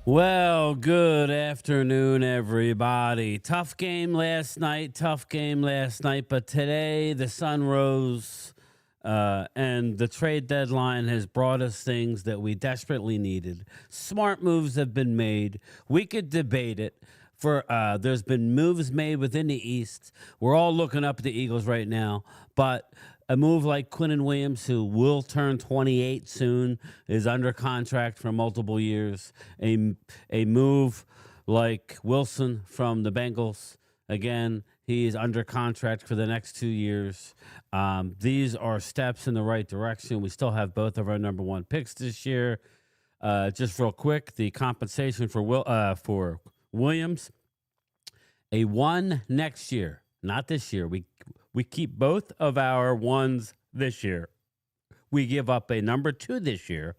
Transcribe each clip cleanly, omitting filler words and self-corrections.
Well, good afternoon, everybody. Tough game last night, but today the sun rose, and the trade deadline has brought us things that we desperately needed. Smart moves have been made. We could debate it. There's been moves made within the East. We're all looking up at the Eagles right now, but a move like Quinnen Williams, who will turn 28 soon, is under contract for multiple years. A move like Wilson from the Bengals, again, he's under contract for the next 2 years. These are steps in the right direction. We still have both of our number one picks this year. Just real quick, the compensation for Williams, a one next year, not this year. We keep both of our ones this year. We give up a number 2 this year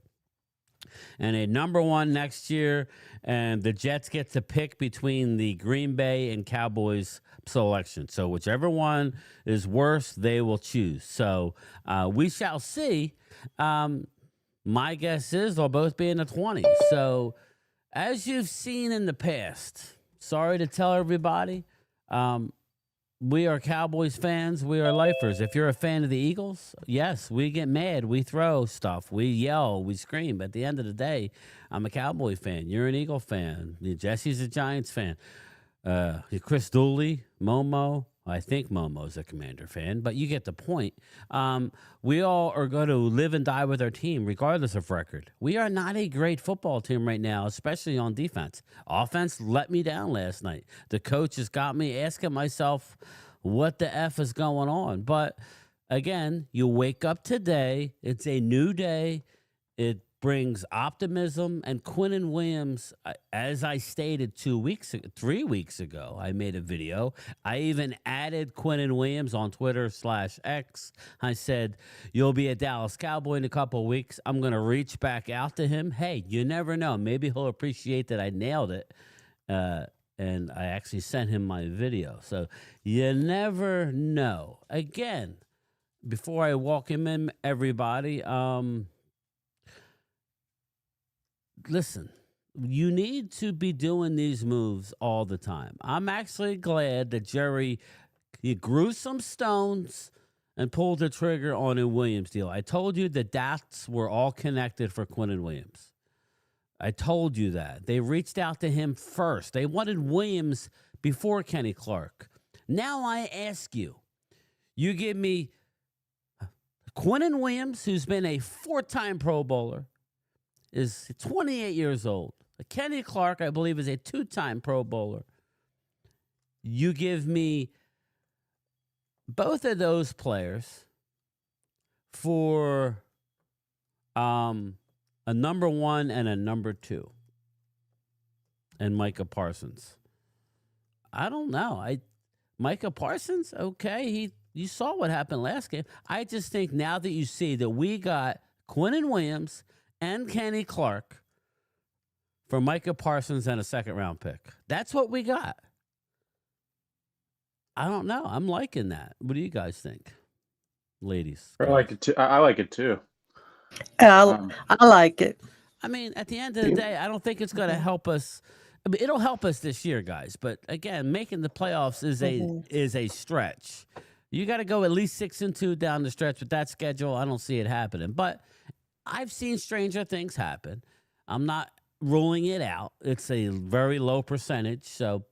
and a number 1 next year. And the Jets get to pick between the Green Bay and Cowboys selection. So whichever one is worse, they will choose. So we shall see. My guess is they'll both be in the 20s. So as you've seen in the past, sorry to tell everybody, we are Cowboys fans. We are lifers. If you're a fan of the Eagles, yes, we get mad. We throw stuff. We yell. We scream. At the end of the day, I'm a Cowboy fan. You're an Eagle fan. Jesse's a Giants fan. Chris Dooley, Momo. I think Momo's a Commander fan, but you get the point. We all are going to live and die with our team, regardless of record. We are not a great football team right now, especially on defense. Offense let me down last night. The coach has got me asking myself, what the F is going on? But again, you wake up today. It's a new day. It brings optimism. And Quinnen Williams, as I stated 3 weeks ago, I made a video. I even added Quinnen Williams on Twitter/X. I said, you'll be a Dallas Cowboy in a couple of weeks. I'm going to reach back out to him. Hey, you never know. Maybe he'll appreciate that I nailed it. And I actually sent him my video. So you never know. Again, before I walk him in, everybody, listen, you need to be doing these moves all the time. I'm actually glad that Jerry, he grew some stones and pulled the trigger on a Williams deal. I told you the dots were all connected for Quinnen Williams. I told you that. They reached out to him first. They wanted Williams before Kenny Clark. Now I ask you, you give me Quinnen Williams, who's been a 4-time Pro Bowler, is 28 years old. Kenny Clark, I believe, is a 2-time Pro Bowler. You give me both of those players for a number 1 and a number 2, and Micah Parsons. I don't know. Micah Parsons, okay, you saw what happened last game. I just think now that you see that we got Quinnen Williams and Kenny Clark for Micah Parsons and a 2nd-round pick. That's what we got. I don't know. I'm liking that. What do you guys think, ladies? I like it too. I like it too. I like it. I mean, at the end of the day, I don't think it's going to help us. I mean, it'll help us this year, guys. But again, making the playoffs is a stretch. You got to go at least 6-2 down the stretch with that schedule. I don't see it happening. But I've seen stranger things happen. I'm not ruling it out. It's a very low percentage. So,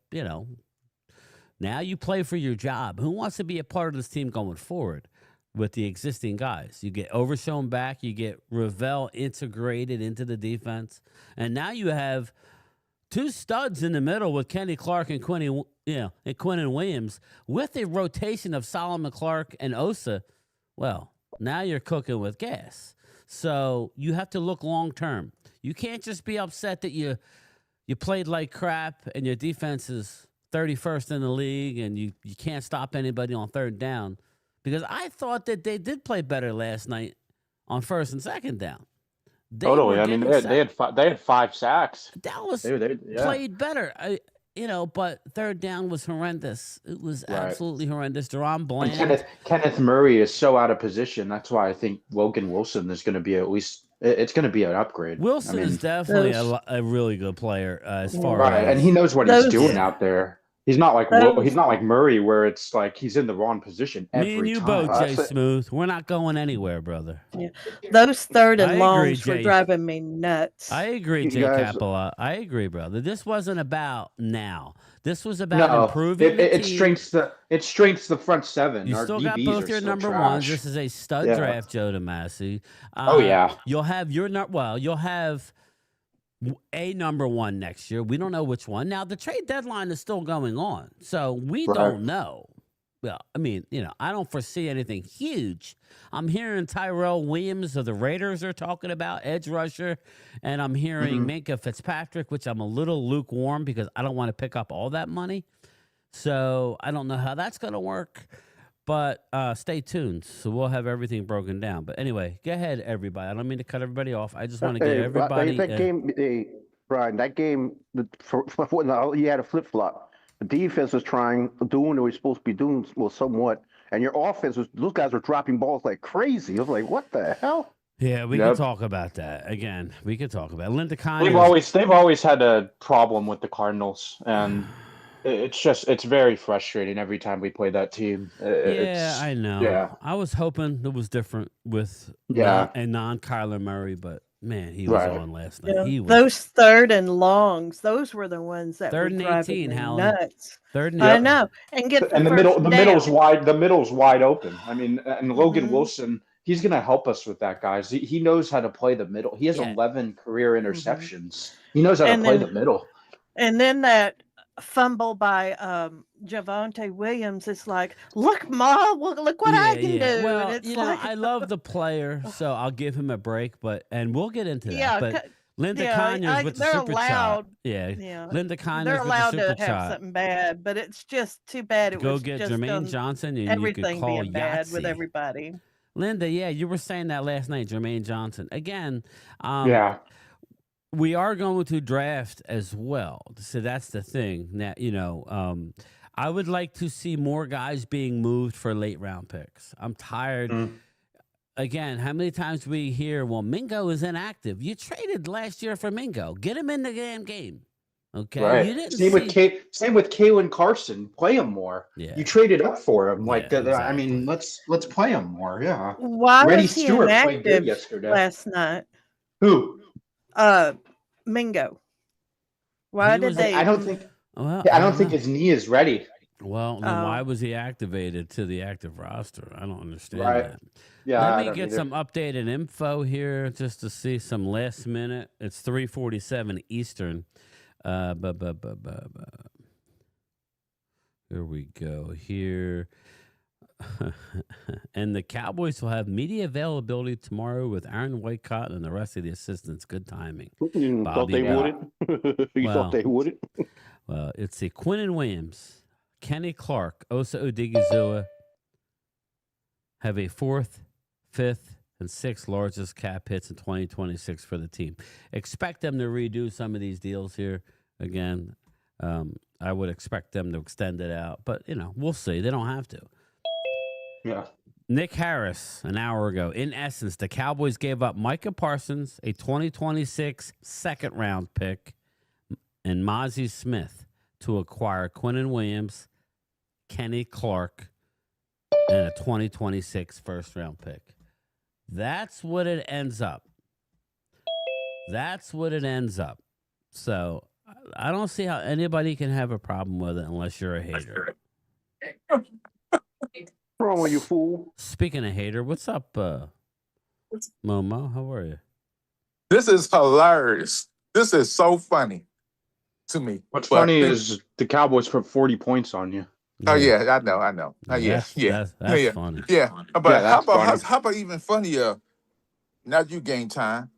now you play for your job. Who wants to be a part of this team going forward with the existing guys? You get Overshown back. You get Ravel integrated into the defense. And now you have 2 studs in the middle with Kenny Clark and Quinnen Williams with a rotation of Solomon Clark and Osa. Well, now you're cooking with gas. So you have to look long term. You can't just be upset that you played like crap and your defense is 31st in the league and you can't stop anybody on 3rd down. Because I thought that they did play better last night on 1st and 2nd down. Totally. I mean, they had 5 sacks. Dallas played better. But 3rd down was horrendous. It was absolutely horrendous. Deron Bland. Kenneth Murray is so out of position. That's why I think Logan Wilson is going to be at least it's going to be an upgrade. Wilson is definitely a really good player as far right, as, and he knows what he's doing out there. He's not like Murray, where it's like he's in the wrong position every time. Me and you both, Jay Smooth. We're not going anywhere, brother. Yeah. Those third and longs were driving me nuts. I agree, Jay Capola. I agree, brother. This wasn't about now. This was about improving the team. It strengthens the front seven. You still got both your number ones. This is a stud draft, Joe DeMasi. You'll have you'll have a number one next year. We don't know which one. Now, the trade deadline is still going on, so we don't know. Well, I mean, I don't foresee anything huge. I'm hearing Tyrell Williams of the Raiders are talking about edge rusher, and I'm hearing Minkah Fitzpatrick, which I'm a little lukewarm because I don't want to pick up all that money. So I don't know how that's going to work, but stay tuned. So we'll have everything broken down. But anyway, go ahead, everybody. I don't mean to cut everybody off. I just want to get everybody. Brian, that game, you had a flip-flop. The defense was doing what they were supposed to be doing, somewhat. And your offense those guys were dropping balls like crazy. I was like, what the hell? Yeah, we can talk about that. Again, we could talk about it. Linda Conyers. They've always had a problem with the Cardinals, and it's very frustrating every time we play that team. I know. Yeah. I was hoping it was different with a non-Kyler Murray, but man, he was on last night. Yeah. Those third and longs, those were the ones that third were and driving 18, me Helen. nuts. Third and I know. And the middle's wide. The middle's wide open. I mean, and Logan Wilson, he's going to help us with that, guys. He knows how to play the middle. He has 11 career interceptions. He knows how to play the middle. And then that fumble by Javonte Williams, it's like, look, Ma, look what I can do. Well, and it's I love the player, so I'll give him a break. And we'll get into that. But Linda Conyers with the super shot. Linda Conyers they're allowed with the super to have shot. something bad, but it's just too bad. Go get Jermaine Johnson, and everything you could call being bad with everybody. Linda, you were saying that last night, Jermaine Johnson. Again, we are going to draft as well. So that's the thing. Now, I would like to see more guys being moved for late round picks. I'm tired. Again, how many times we hear, well, Mingo is inactive. You traded last year for Mingo. Get him in the damn game. Okay. Right. You didn't same with Kalen Carson. Play him more. Yeah. You traded up for him. Exactly. I mean, let's play him more. Yeah. Why Reddy was he Stewart played inactive good yesterday. last night? Who? Mingo. Why did they? I don't think his knee is ready. Well, then why was he activated to the active roster? I don't understand that. Yeah, let me get some updated info here just to see some last minute. It's 3:47 Eastern. Here we go. Here. And the Cowboys will have media availability tomorrow with Aaron Whitecott and the rest of the assistants. Good timing. Thought they wouldn't? You thought they wouldn't? Well, it's the Quinnen Williams, Kenny Clark, Osa Odigizua have a 4th, 5th, and 6th largest cap hits in 2026 for the team. Expect them to redo some of these deals here. Again, I would expect them to extend it out, but we'll see. They don't have to. Yeah. Nick Harris, an hour ago. In essence, the Cowboys gave up Micah Parsons, a 2026 second-round pick, and Mozzie Smith to acquire Quinnen Williams, Kenny Clark, and a 2026 first-round pick. That's what it ends up. So I don't see how anybody can have a problem with it unless you're a hater. What's wrong with you, fool? Speaking of hater, what's up, Momo? How are you? This is hilarious. This is so funny to me. What's funny is the Cowboys put 40 points on you. Oh yeah, I know. That's funny. Yeah, but how about even funnier? Now you gain time.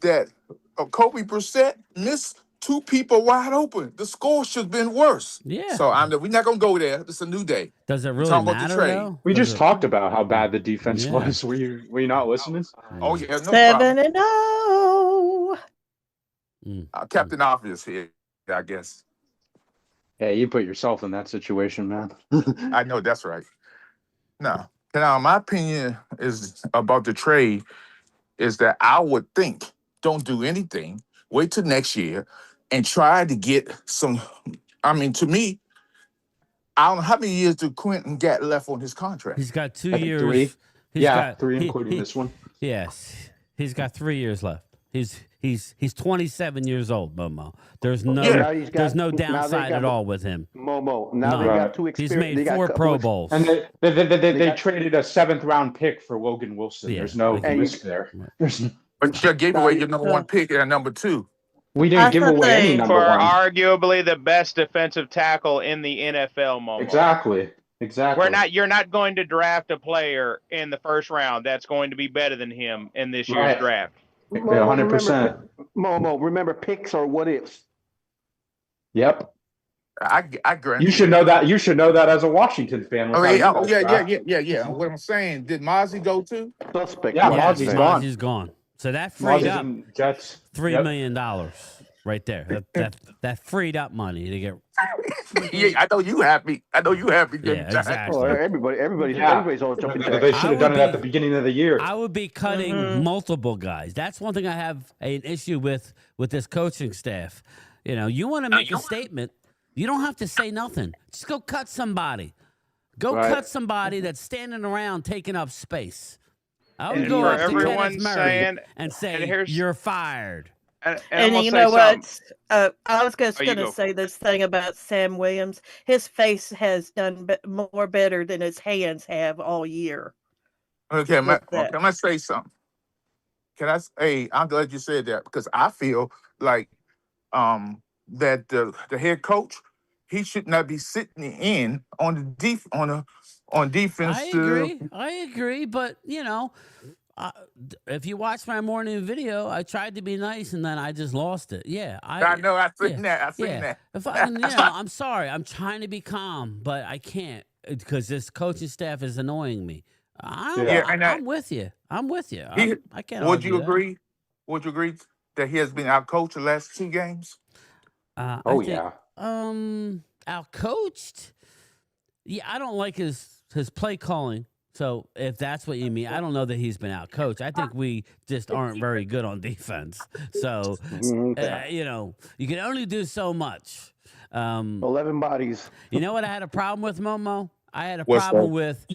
That Kobe Brissett missed 2 people wide open. The score should have been worse. Yeah. So we're not gonna go there. It's a new day. Does it really matter? Though? We just talked about how bad the defense was. Were you not listening? Oh yeah, no 7-0. Captain Obvious here, I guess. Yeah, you put yourself in that situation, man. I know that's right. Now, my opinion is about the trade is that I would think don't do anything, wait till next year, and try to get some. I mean, to me, I don't know how many years do Quentin got left on his contract. He's got 2 I think years. 3. He's Yeah, got 3 including this one. Yes, he's got 3 years left. He's 27 years old, Momo. There's no Now he's got- there's no now they downside got- at all with him. Momo. Now they No. got two He's experience. made 4 Pro Bowls. And they got- traded a 7th round pick for Logan Wilson. Yeah. There's no And risk there. There's But you gave away your number 1 pick and number 2. we I didn't give thought away any they- number For 1. arguably the best defensive tackle in the NFL, Momo. Exactly. You're not going to draft a player in the first round that's going to be better than him in this year's Right. draft. Yeah, 100%. Momo, remember picks are what ifs. Yep. I grant You should know that. You should know that as a Washington fan. with how Okay, you oh, guys draft. yeah. What I'm saying, did Mozzie go too? Suspect. Yeah, Yeah, Mozzie's gone. Mozzie's gone. So that freed Mozzie up and Jets. $3 Yep. million right there. That freed up money to get. Yeah, I know you happy. Good Yeah, time. exactly. Oh, everybody's Yeah. everybody's all jumping They jacks. should I have done would it at be- the beginning of the year. I would be cutting multiple guys. That's one thing I have an issue with this coaching staff. You know, you want to make a statement, you don't have to say nothing. Just go cut somebody. Go Right. cut somebody that's standing around taking up space. I would And go for up to Kenneth everyone Murray saying- and say, and here's- you're fired. And I'm And gonna you say know something. what? I was just Oh, you going to go. say this thing about Sam Williams. His face has done more better than his hands have all year. Okay, I'm With that. gonna say something. I'm glad you said that because I feel like that the head coach, he should not be sitting in on the on defense. I agree, but you know, if you watch my morning video, I tried to be nice and then I just lost it. Yeah, I know. I seen yeah, that. I seen yeah. that. If I, you know, I'm sorry. I'm trying to be calm, but I can't because this coaching staff is annoying me. Yeah, and I'm with you. I'm with you. He- I can't. Would argue you that. agree? Would you agree that he has been out coached the last 2 games? I Oh, think, yeah. Out coached. Yeah, I don't like his play calling. So if that's what you mean, I don't know that he's been out coached. I think we just aren't very good on defense. So you know, you can only do so much. 11 bodies. You know what I had a problem with, Momo? I had a What's problem that? with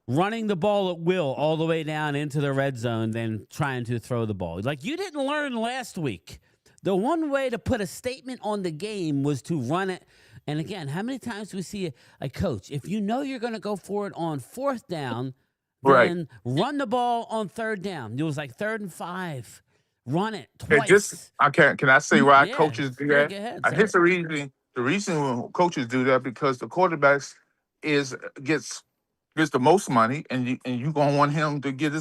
running the ball at will all the way down into the red zone, then trying to throw the ball. Like you didn't learn last week. The one way to put a statement on the game was to run it. And again, how many times do we see a coach? If you know you're going to go for it on 4th down, Right. then run the ball on 3rd down. It was like 3rd and 5. Run it Hey, twice. can I say why Yeah, coaches do yeah, that? go ahead, Here's say the reason when coaches do that because the quarterbacks gets the most money, and you gonna want him to get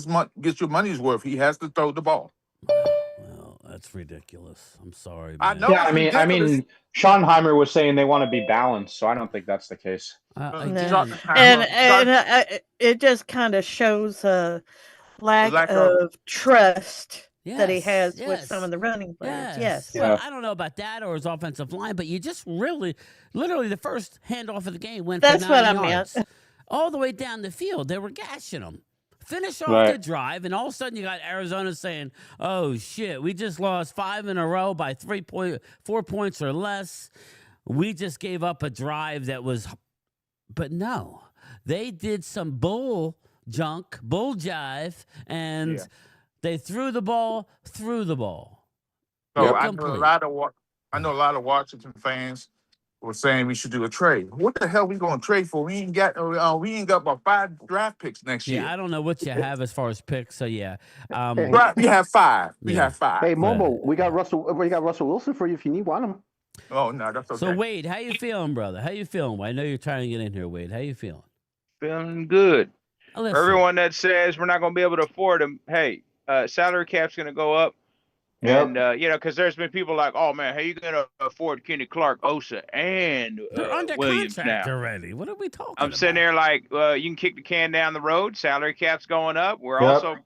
your money's worth. He has to throw the ball. Well, that's ridiculous. I'm sorry. I man. know. Yeah, it's I ridiculous. mean, Schottenheimer was saying they want to be balanced, so I don't think that's the case. Again, And it just kind of shows a lack Lack of- of trust that he yes, has with yes. some of the running players. Yes. Well, Yeah. I don't know about that or his offensive line, but you just literally the first handoff of the game went That's for what 9 I meant. yards. All the way down the field. They were gashing them. Finish off Right. the drive, and all of a sudden you got Arizona saying, oh, shit, we just lost 5 in a row by 4 points or less. We just gave up a drive that was – but no. They did some bull jive, and Yeah. they threw the ball through the ball. So Yep. I know Complete. a lot of Washington fans were saying we should do a trade. What the hell we going to trade for? We ain't got about 5 draft picks next year. Yeah, I don't know what you have as far as picks, so yeah. Right, we have 5. We Yeah. have 5. Hey, Momo, we got Russell Wilson for you if you want him. Oh no, that's okay. So Wade, how you feeling, brother? How you feeling? I know you're trying to get in here, Wade. How you feeling? Feeling good. Listen, Everyone that says we're not going to be able to afford him, hey, salary cap's going to go up. Yep. And, because there's been people like, oh, man, how you going to afford Kenny Clark, Osa, and they're under Williams contract now? already. What are we talking I'm about? sitting there like, you can kick the can down the road. Salary cap's going up. We're Yep. also,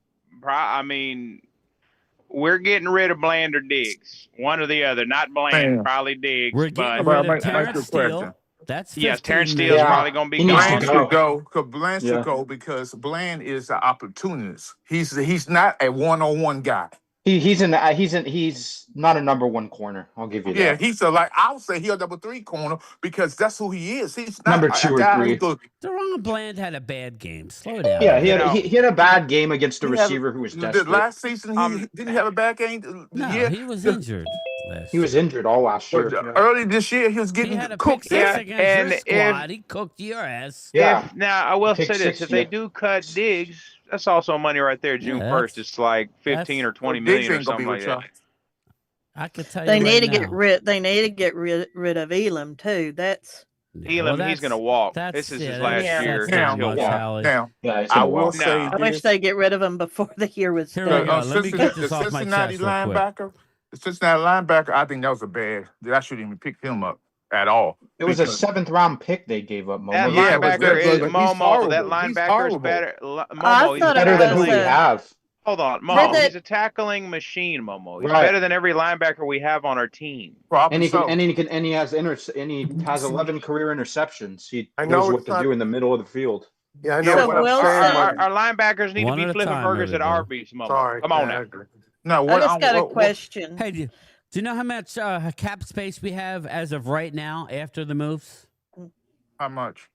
we're getting rid of Bland or Diggs. One or the other. Not Bland, Man. probably Diggs. We're getting but rid of Make Terrence your Steele. question. That's Yes, 15 Terrence Steele is million. Yeah. probably going to He be needs to gone. Bland go. should go. Cause Bland Yeah. should go because Bland is an opportunist. He's not a one-on-one guy. He's not a number one corner. I'll give you Yeah, that. he's a like I would say he's a number 3 corner because that's who he is. He's not Number a 2 or guy 3. who goes. Deron Bland had a bad game. Slow down. Yeah, man. he You had know, he had a bad game against a He had- receiver who was the desperate. last season he didn't he have a bad game. No, Yeah, he was injured last He was year. injured all last year. but Yeah. early this year he was He getting had a pick cooked. six Yeah, against and your if- squad. He cooked your ass. Yeah. Now I will Pick say this: six, if they yeah. do cut Diggs, that's also money right there. June Yeah, 1st, that's- it's like 15 or 20 Diggs million or ain't gonna be something like with that. y'all. I could tell you They right need to now. get rid. They need to get rid of Elam too. That's Yeah, Elam, he's going to walk. that's- This is yeah, his that's- last Yeah. year. that's Now, not He'll much, walk. Hallie. Now Yeah, he's I gonna will walk. say Nah. I wish this. they get rid of him before the year was Here we done. go. Let me get this the off my Cincinnati chest real quick. linebacker. The Cincinnati linebacker, I think that was a bad. I shouldn't even pick him up at all. It was a because- 7th round pick they gave up. Momo. That Yeah, but linebacker that- is but he's Momo. horrible. That He's linebacker is horrible. better. I Momo, he's thought it better than who was, we have. Hold on, Did Momo. they- He's a tackling machine, Momo. He's Right. better than every linebacker we have on our team. Probably And he so. can and he has 11 career interceptions. He I knows know what it's to not- do in the middle of the field. Yeah, I know Yeah, what So I'm Wilson- saying. Our linebackers need One to at be a flipping time, burgers at everybody. Arby's, Momo. Sorry. Come on yeah, I now. agree. No, I what just got a what- question. Hey, do you know how much cap space we have as of right now after the moves? how much?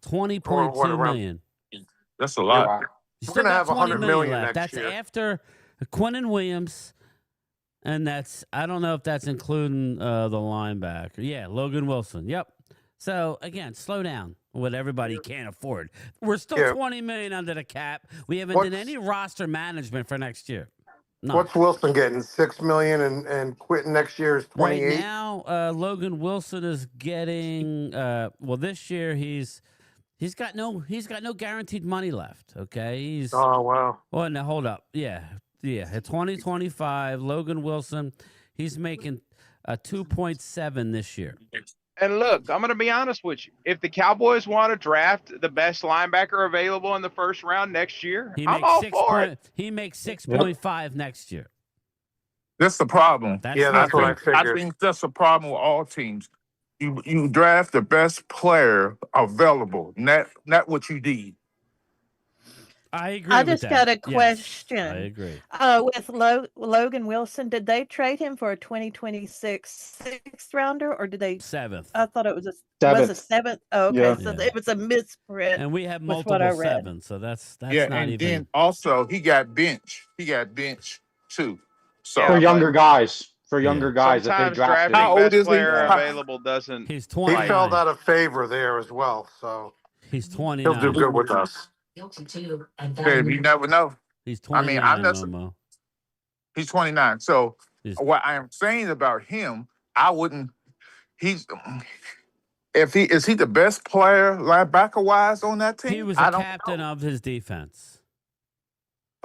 20.2 around- million. That's a lot. Wow. You We're still gonna got have 20 100 million million left. next That's year. after Quinnen Williams, and that's I don't know if that's including the linebacker. Yeah, Logan Wilson. Yep. So again, slow down. What everybody can't afford. We're still Yeah. 20 million under the cap. We haven't done What's- any roster management for next year. No. What's Wilson getting? 6 million and quitting next year is 28. Right now, Logan Wilson is getting well this year he's got no guaranteed money left. Okay, he's Oh wow. well now hold up, yeah, at 2025, Logan Wilson, he's making 2.7 this year. And look, I'm going to be honest with you. If the Cowboys want to draft the best linebacker available in the first round next year, He I'm makes all 6 for point, it. he makes 6.5 next year. That's the problem. That's Yeah, that's what I nothing. I figured. think that's a problem with all teams. You draft the best player available, not what you need. I agree. I with just that. got a Yes, question. I agree. With Logan Wilson, did they trade him for a 2026 sixth rounder, or did they? 7th. I thought it was a Seventh. 7th. Oh, okay, Yeah. so Yeah. it was a misprint. And we have with what multiple I read. 7s, so that's Yeah, not and even. then also he got bench. He got bench too. So For Yeah, younger guys. For Yeah. younger guys that they Sometimes drafted. drafting How old best is he? player How- available doesn't. He's He 29. fell out of favor there as well, so He's he'll 29. do good with us. yeah, you never know. He's I 29. mean, I'm not- Momo. He's 29. So He's- what I am saying about him, I wouldn't. He's if he is he the best player linebacker wise on that team? He was I a don't captain know. of his defense.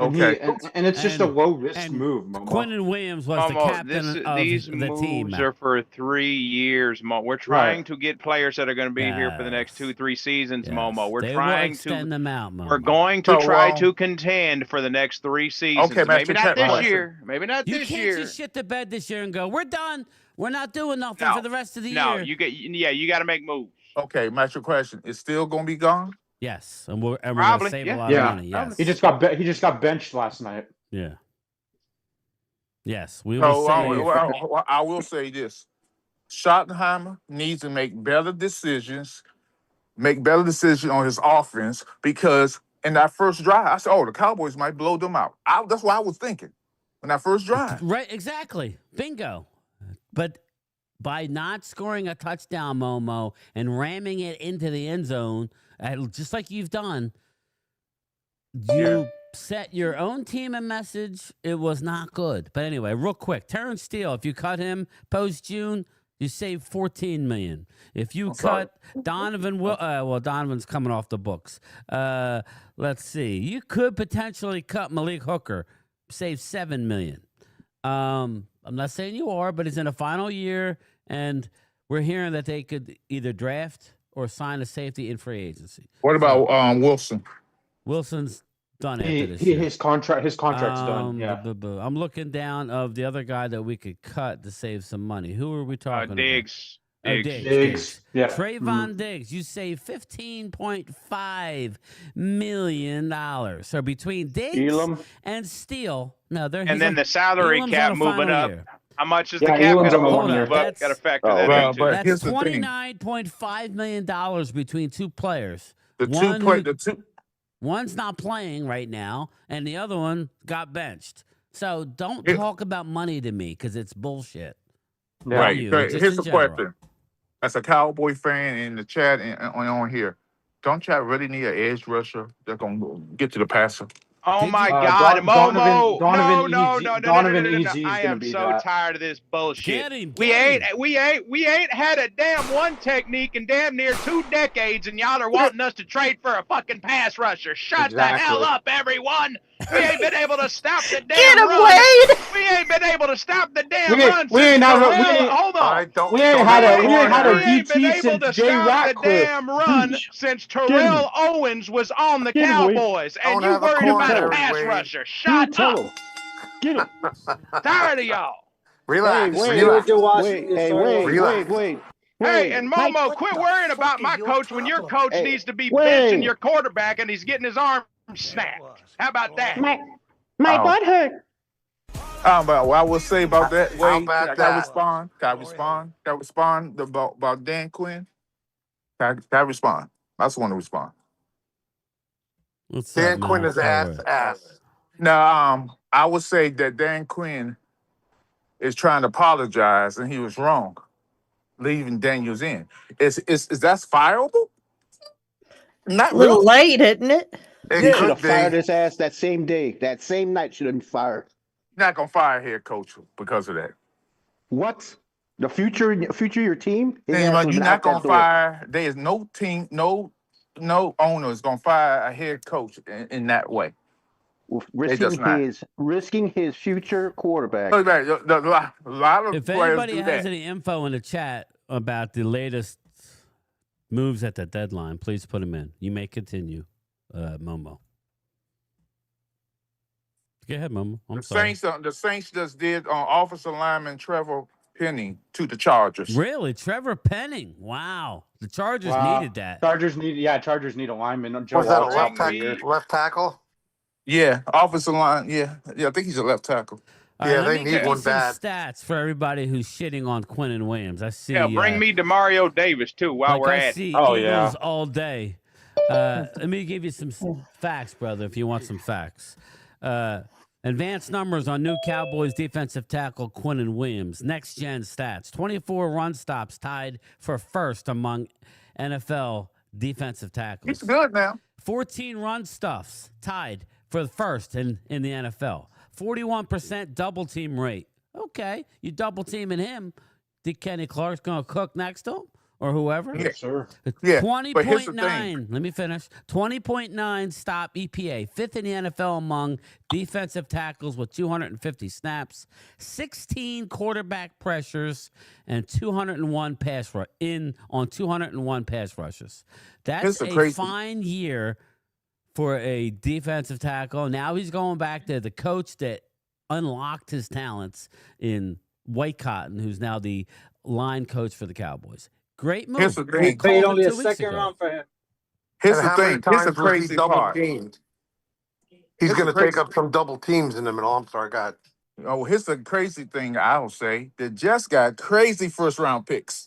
And he- Okay. and it's just a And- low risk and move, Momo. Quinnen Williams was the Momo, captain of these the moves team. are for 3 years, Mo. We're trying Right. to get players that are going to be here for the next Yes. 2-3 seasons, Yes. Momo. We're They will trying extend to. them out, Momo. We're going to So, try well- to contend for the next 3 seasons. Okay, Maybe Master not Cat, this question. year. Maybe not You this can't year. just shit the bed this year and go, we're done. We're not doing nothing No. for the rest of the No, year. you got to make moves. Okay, Master question. It's still gonna be gone? Yes, and we're going Probably, to save yeah. a lot Yeah. of money. Yes. He just got benched last night. Yeah. Yes, we will So save. I will say this. Schottenheimer needs to make better decisions on his offense because in that first drive, I said, oh, the Cowboys might blow them out. That's what I was thinking when that first drive. Right, exactly. Bingo. But by not scoring a touchdown, Momo, and ramming it into the end zone, just like you've done, you set your own team a message. It was not good. But anyway, real quick, Terrence Steele, if you cut him post-June, you save $14 million. If you cut Donovan, well, Donovan's coming off the books. Let's see. You could potentially cut Malik Hooker, save $7 million. I'm not saying you are, but he's in a final year, and we're hearing that they could either draft or sign a safety in free agency. What about Wilson? Wilson's done after this year. His contract's done. Yeah. I'm looking down of the other guy that we could cut to save some money. Who are we talking about? Diggs. Diggs. Yeah. Trayvon Diggs, you save $15.5 million. So between Diggs Elam. and Steele, no, they're And then the salary Elam's cap on a final moving up. year. How much is Yeah, the cap Elam's going on to a 1 year. move up? Got to factor that well, in too. but That's here's the thing. $29.5 million between two players. The two One's not playing right now, and the other one got benched. So don't talk about money to me because it's bullshit. Yeah. right. You, Okay, just here's in the general. question. As a Cowboy fan in the chat and on here, don't y'all really need an edge rusher that's gonna get to the passer? Oh Did my you- God, Momo! Donovan No. Easy is I gonna am be so that. tired of this bullshit. Get him, We get ain't had a damn one technique in damn near 2 decades, and y'all are wanting us to trade for a fucking pass rusher. Shut the hell up, everyone! We ain't been able to stop the damn Get him, run. Wade! We ain't been able to stop the damn We ain't- run we since ain't had a- Terrell. we ain't- Hold on. We ain't had a We ain't been DT able since to Jay stop the Ratcliffe. damn run Preach. since Get him. Terrell Owens was on the Get him, Wade. Cowboys, and Don't you have a worried about a corner, pass Wade. rusher. Shut Tell up. him. Get him. Tired of y'all. Relax. Hey, Wade. Relax. Wait. Hey, and Momo, quit worrying about my coach when your coach Hey, needs to be Wade. benching your quarterback and he's getting his arm snapped. How about that? My Oh. butt hurt. But what I will say about that, How Wade, about I that? respond. Can I respond about Dan Quinn? Can I respond? I just want to respond. What's Dan up, Quinn man? is ass. Now, I would say that Dan Quinn is trying to apologize, and he was wrong, leaving Daniels in. Is that fireable? Not A little really. late, isn't it? It You Yeah. should could have fired be. his ass that same day. That same night should have been fired. You're not gonna fire a head coach because of that. What? The future of your team? His And, ass like, would've you're been not out that gonna door. fire. There is no team, no owner is gonna fire a head coach in that way. Risking his future quarterback. Look at that. A lot of If players anybody do has that. any info in the chat about the latest moves at the deadline, please put them in. You may continue, Momo. Go ahead, Momo. I'm sorry. The Saints just did offensive lineman Trevor Penning to the Chargers. Really? Trevor Penning. Wow. The Chargers needed that. Chargers need a lineman. Joe Was that a Alt's left tackle? Yeah, offensive line. Yeah, I think he's a left tackle. All right, Yeah, let they me need give you one some bad. stats for everybody who's shitting on Quinnen Williams. I see. Yeah, bring me DeMario Davis too while like we're I at it. see Oh, Eagles yeah. all day. Let me give you some facts, brother, if you want some facts. Advanced numbers on new Cowboys defensive tackle Quinnen Williams. Next gen stats: 24 run stops, tied for first among NFL defensive tackles. He's good now. 14 run stuffs, tied for the first in the NFL. 41% double team rate. Okay, you double teaming him. Think Kenny Clark's gonna cook next to him or whoever? Yeah. sir. Yeah, but here's the 20.9. Let me finish. 20.9 stop EPA, fifth in the NFL among defensive tackles with 250 snaps, 16 quarterback pressures, and 201 pass rush on 201 pass rushes. That's This is a crazy. fine year for a defensive tackle. Now he's going back to the coach that unlocked his talents in White Cotton, who's now the line coach for the Cowboys. Great move. Here's the thing. We called Paid it only a 2 weeks second ago. round for him. Here's And the how many thing. Here's the times was he crazy double part. teamed? He's Here's going the to take crazy- up some double teams in the middle. I'm sorry, God. Oh, here's the crazy thing I'll say. The Jets got crazy first round picks.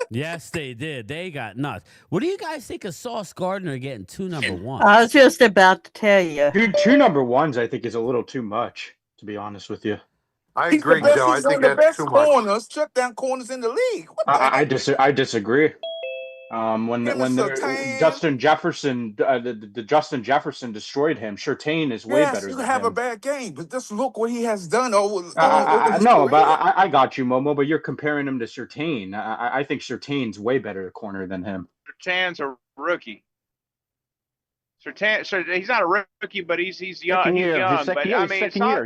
Yes, they did. They got nuts. What do you guys think of Sauce Gardner getting 2 number 1? I was just about to tell you. Dude, 2 number 1s I think is a little too much, to be honest with you. I He's the agree, best. Joe. I He's one think of the that's best too much. corners, shutdown corners in the league. What the heck? I disagree. When Him and the Surtain. Justin Jefferson, the Justin Jefferson destroyed him. Surtain is way Yes, better you than have a him. bad game, but just look what he has done over his No, career. but I got you, Momo. But you're comparing him to Surtain. I think Surtain's way better corner than him. Sertan's a rookie. Sertan, so he's not a rookie, but he's young. Second He's year. young. His second But year. I His mean, second year.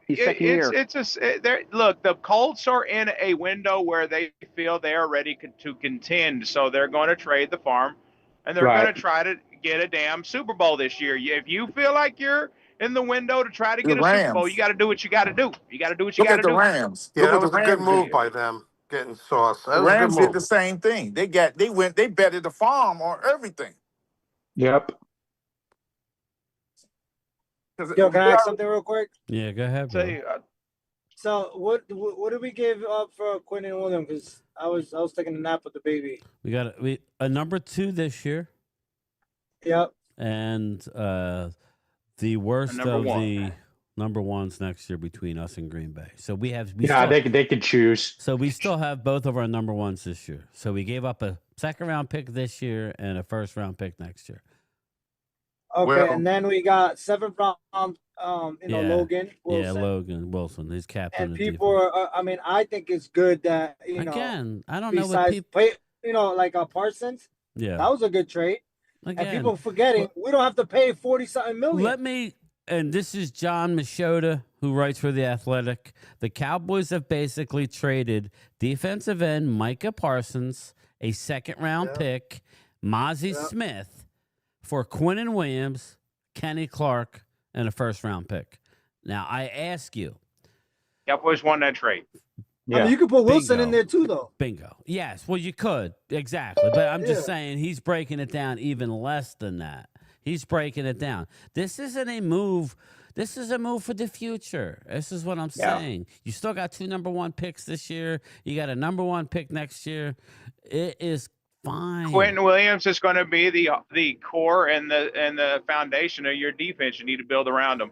He's second year. Look, the Colts are in a window where they feel they are ready to contend, so they're going to trade the farm, and they're Right. going to try to get a damn Super Bowl this year. If you feel like you're in the window to try to The get a Super Bowl, Rams. you got to do what you got to do. You got to do what you Look got at to the do. Rams. Yeah, Look that what was the a good Rams move did. by them. getting sauce. That The was a Rams good did move. the same thing. They betted the farm on everything. Yep. Yo, can I ask something real quick? Yeah, go ahead, bro. Say, So what did we give up for Quentin Williams? Because I was taking a nap with the baby. We got a number 2 this year, Yep. and the worst number of one. the number ones next year between us and Green Bay. So we Yeah, still, they could choose. so we still have both of our number ones this year. So we gave up a second round pick this year and a first round pick next year. Okay, Well- and then we got 7th round. Yeah. Logan Wilson. Yeah, Logan Wilson, he's captain. And of people defense. are. I mean, I think it's good that Again, I don't know what besides people. pay, like Parsons, Yeah, that was a good trade. again. And people forgetting we don't have to pay 40-something million. Let me, and this is John Machota, who writes for The Athletic. The Cowboys have basically traded defensive end Micah Parsons, a second-round pick, Mozzie Smith, for Quinnen Williams, Kenny Clark, and a first-round pick. Now, I ask you, Cowboys won that trade. I mean, you could put Wilson in Bingo. there too, though. bingo. Yes, well, you could. Exactly. But I'm just Yeah. saying he's breaking it down even less than that. He's breaking it down. This isn't a move. This is a move for the future. This is what I'm saying. You still got 2 number 1 picks this year. You got a number 1 pick next year. It is fine. Quentin Williams is going to be the core and the foundation of your defense. You need to build around him.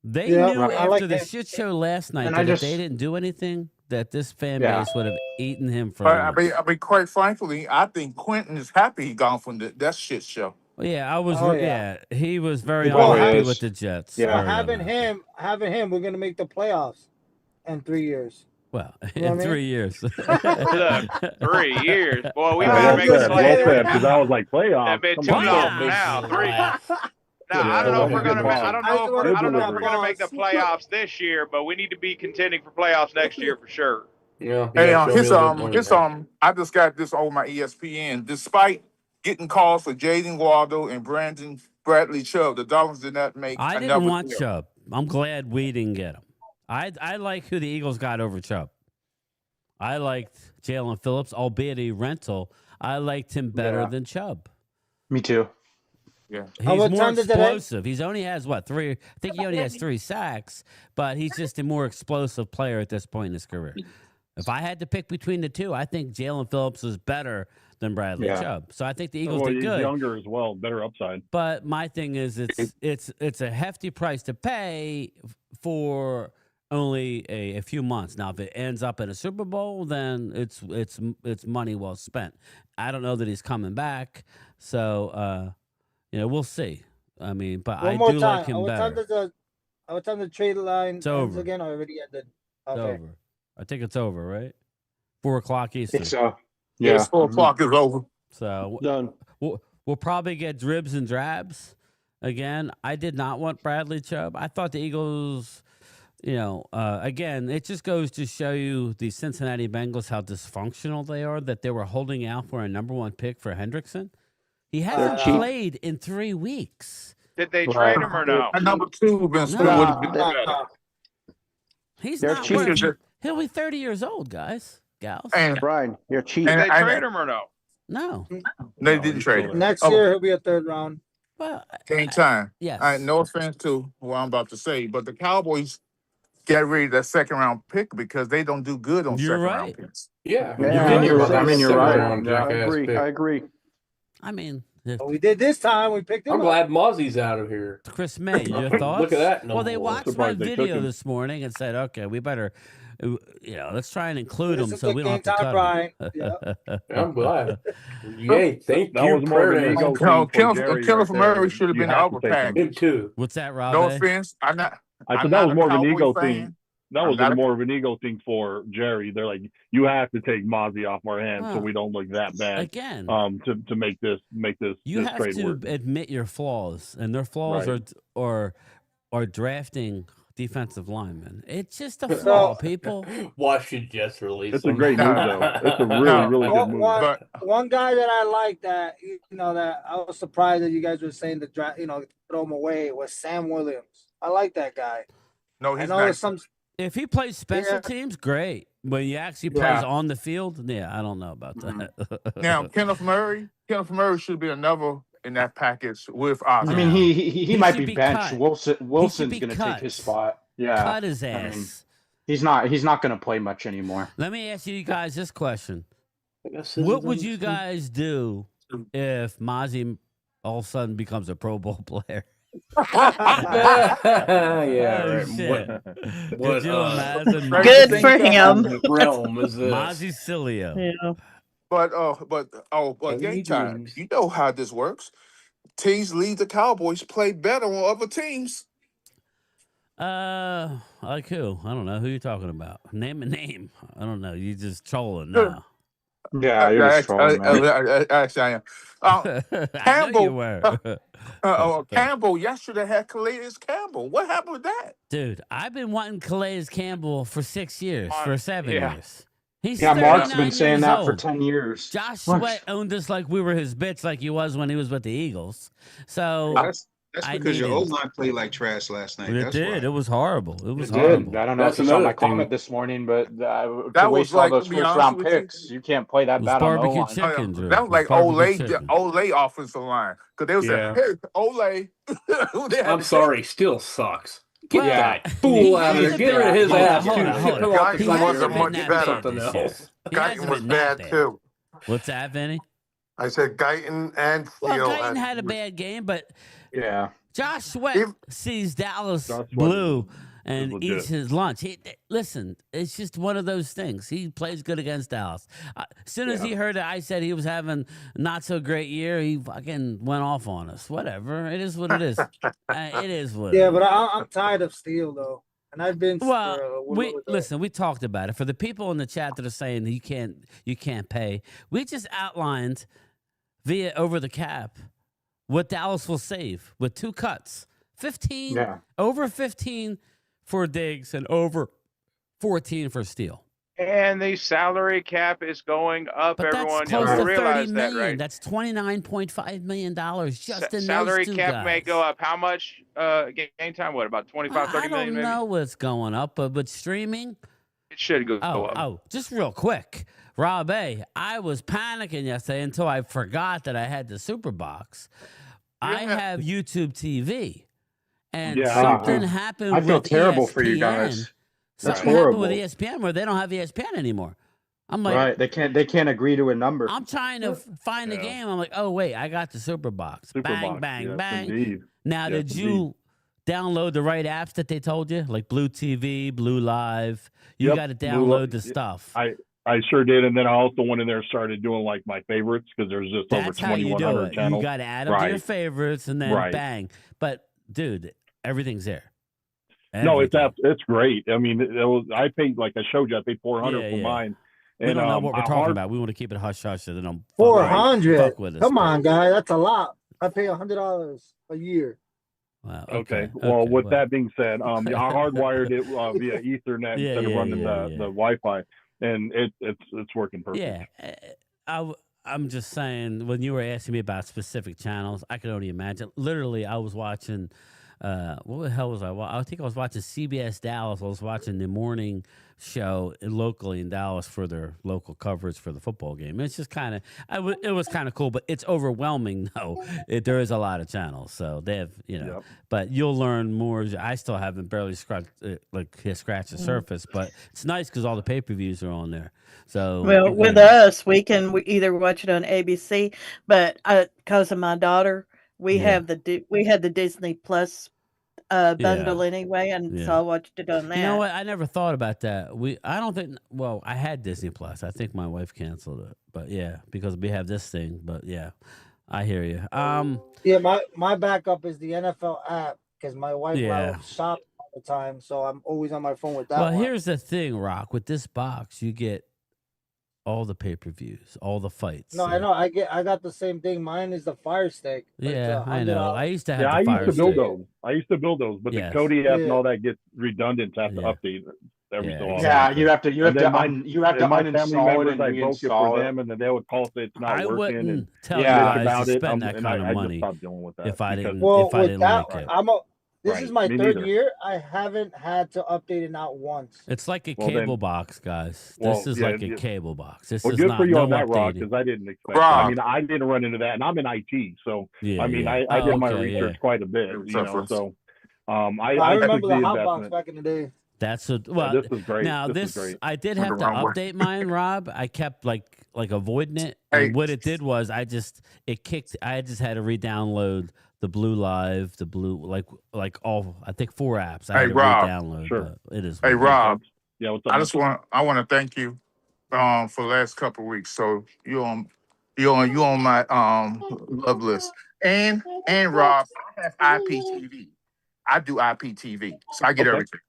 They Yeah, knew I after like the that. shit show last night And that I if just- they didn't do anything, that this fan Yeah. base would have eaten him for. But I mean, quite frankly, I think Quentin is happy he gone from that shit show. Well, yeah, I was. Oh, yeah. He was very Well, unhappy is. with the Jets. Yeah. Very Having unhappy. him, we're gonna make the playoffs in 3 years. Well, know in what I mean? 3 years. Look, 3 years. Boy, we Yeah, better well make said, this well later. said, because I was like playoffs. That bit Come too on. long now. 3. Now, I don't know if we're gonna. I don't know if we're gonna make the playoffs this year, but we need to be contending for playoffs next year for sure. Yeah. Hey, I just got this on my ESPN. Despite getting calls for Jaden Waldo and Brandon Bradley Chubb, the Dolphins did not make. I another didn't want deal. Chubb. I'm glad we didn't get him. I like who the Eagles got over Chubb. I liked Jalen Phillips, albeit a rental. I liked him better Yeah. than Chubb. Me too. Yeah. He's what more time does it end? explosive. He's only has what 3? I think he only has 3 sacks, but he's just a more explosive player at this point in his career. If I had to pick between the two, I think Jalen Phillips is better than Bradley Yeah. Chubb. So I think the Eagles Well, did he's good. younger as well, better upside. But my thing is, it's a hefty price to pay for only a few months. Now, if it ends up in a Super Bowl, then it's money well spent. I don't know that he's coming back, so we'll see. I mean, but One I more do time. like him What time better. does what time the trade line It's ends over. again? Or already ended. It's Okay. over. I think it's over, right? 4 o'clock Eastern. So Yeah, yeah. it's 4 o'clock is over. So Done. we'll probably get dribs and drabs again. I did not want Bradley Chubb. I thought the Eagles, again, it just goes to show you the Cincinnati Bengals how dysfunctional they are, that they were holding out for a number 1 pick for Hendrickson. He hasn't cheap. played in 3 weeks. Did they Right. trade him or no? And number 2 been split No. would have been better. He's They're not cheap. worth- He'll be 30 years old, guys, gals. And Brian, you're cheap. Did they I- trade him or no? No. they didn't trade him. Next Oh. year he'll be a 3rd round. Well, Same time. yes. No offense to what I'm about to say, but the Cowboys get rid of that 2nd-round pick because they don't do good on You're 2nd-round right. picks. Yeah. Yeah, I mean, you're right. I agree. I mean, But we did this time. We picked him I'm up. glad Mozzie's out of here. Chris May, your thoughts? Look at that. Well, they number. watched my surprised they took video him. this morning and said, okay, we better, let's try and include them This is so the we don't game have to time, cut Brian. Yeah. I'm glad. Yay, thank That you. was more of an Prayer ego to thing No, for Kenneth Jerry Kenneth right Murray there. should have You been the have to upper take him. pack. him too. What's that, Rob? No offense. I said I'm that not was a more of an Cowboy ego fan. thing. That I'm was not a- more of an ego thing for Jerry. They're like, you have to take Mozzie off our hands so Well, we don't look that bad. Again, To make this you this have trade to work. admit your flaws, and their flaws Right. are drafting defensive linemen. It's just a flaw, people. Why should Jets release It's a him? great move though. It's a really No. really good move. But One guy that I like that that I was surprised that you guys were saying to draft, throw him away was Sam Williams. I like that guy. no, I he's know not. there's some. If he plays special teams, great. When he actually plays on the field, I don't know about that. Now, Kenneth Murray should be another in that package with Osborne. I mean, he might be benched. Cut. Wilson's going to take his spot. Yeah, cut his ass. I mean, he's not going to play much anymore. Let me ask you guys this question: what would you guys do if Mozzie all of a sudden becomes a Pro Bowl player? Yeah, shit. What Could you imagine? Good for him. realm is this? Mozzie Cilio. Yeah. But game time. You know how this works. Teams lead the Cowboys play better on other teams. Like who? I don't know who you're talking about. Name a name. I don't know. You just trolling now. Yeah, you're just trolling, man. Actually, I am. I know you were. Campbell yesterday had Calais Campbell. What happened with that? Dude, I've been wanting Calais Campbell for 6 years, for 7 years. He's Mark's been 39 saying years that old. for 10 years. Josh Sweat owned us like we were his bitch, like he was when he was with the Eagles. So that's because your O-line played like trash last night. It did. It was horrible. It was It horrible. did. I don't know if you saw my comment this morning, but to That waste was like, all those to be honest first-round with you, picks, you can't play that bad on barbecue O-line. chicken, Drew. That was like Olay offensive line. Because they was Yeah. hey, Olay. I'm sorry, still sucks. Get Well, that fool out of there. Get rid of his ass. Hold on, too. hold on. Ship him off the He side wasn't of the much road. better. Something this else. year. He hasn't Guyton was been that bad bad. too. What's that, Vinny? I said Guyton and Well, Steele. Guyton had a bad game, but Yeah. Josh Sweat sees Dallas Josh Sweat blue is and legit. eats his lunch. Listen, it's just one of those things. He plays good against Dallas. As soon as he heard that I said he was having not so great year, he fucking went off on us. Whatever. It is what it is. It is what. Yeah, it but is. I'm tired of Steele though, and I've been. Well, listen. We talked about it. For the people in the chat that are saying that you can't pay, we just outlined via over the cap what Dallas will save with 2 cuts. 15, over 15 for Diggs and over 14 for Steele. And the salary cap is going up. But Everyone, that's close to you 30 realize million. that, right? That's $29.5 million just in Salary those 2 cap guys. may go up. How much game time? What, about 25, 30 I million don't maybe? know what's going up, but with streaming, It should go up. Oh, just real quick. Rob A., I was panicking yesterday until I forgot that I had the Super Box. I have YouTube TV, and something happened with ESPN. I feel terrible for you guys. That's Something horrible. happened with ESPN where they don't have ESPN anymore. I'm like, right, they can't agree to a number. I'm trying to find the game. I'm like, oh wait, I got the Super Box. Bang, bang, yes, bang. Indeed. Now, Yes, did you download the right apps that they told you, like Blue TV, Blue Live? You got to download the stuff. I sure did, and then I also went in there and started doing like my favorites because there's just That's over how you do 2,100 it. channels. You got to add them to your favorites, and then bang. But dude, everything's there. No, it's great. I mean, I paid, like I showed you, I paid $400 for mine. We don't know what we're talking about. We want to keep it hush hush so they don't $400. with us. Come on, guy, that's a lot. I pay $100 a year. Wow. Okay. Well, with that being said, I hardwired it via Ethernet instead of running the Wi-Fi, and it's working perfect. Yeah. I'm just saying, when you were asking me about specific channels, I could only imagine. Literally, I was watching. What the hell was I? I think I was watching CBS Dallas. I was watching the morning show locally in Dallas for their local coverage for the football game. It's just kind of, it was kind of cool, but it's overwhelming. though. There is a lot of channels, so they have, but you'll learn more. I still haven't barely scratched the surface, but it's nice because all the pay-per-views are on there. So with us, we can either watch it on ABC, but because of my daughter, we had the Disney Plus bundle anyway, and so I watched it on that. You know what? I never thought about that. I don't think. Well, I had Disney Plus. I think my wife canceled it, but because we have this thing. But I hear you. My backup is the NFL app because my wife shops all the time, so I'm always on my phone with that. Well, here's the thing, Rock. With this box, you get all the pay-per-views, all the fights. No, I know. I got the same thing. Mine is the Fire Stick. I know. I used to have. I used to build those. but the Cody app and all that gets redundant. To have to update every so often. Yeah, you have to uninstall it and I broke it for them, and then they would call say it's not working. Wouldn't and tell you guys about to it. spend that kind of money I just stopped dealing with that if I didn't like it. This Right. is my Me third neither. year. I haven't had to update it not once. It's like a Well, cable then- box, guys. well, This is yeah, like a yeah. cable box. This Well, is good not for you no on that, Rock, updating. because I didn't expect that. I Rob. mean, I didn't run into that, and I'm in IT, so Yeah, I mean, yeah. I did Oh, my okay, research yeah. quite a bit, so I I took remember the the hot box investment. back in the day. That's a Yeah, well. this is great. Now This is this great. I did Went have the to wrong way. update mine, Rob. I kept like avoiding it, Hey. and what it did was I just had to re-download the Blue Live, the Blue like all I think 4 apps. I Hey, had to Rob. re-download. Sure. But it is. Hey, what it is. Rob. Yeah, what's up? I want to thank you for the last couple of weeks. So you on my love list. And Rob, I have IPTV. I do IPTV, so I get Okay. everything.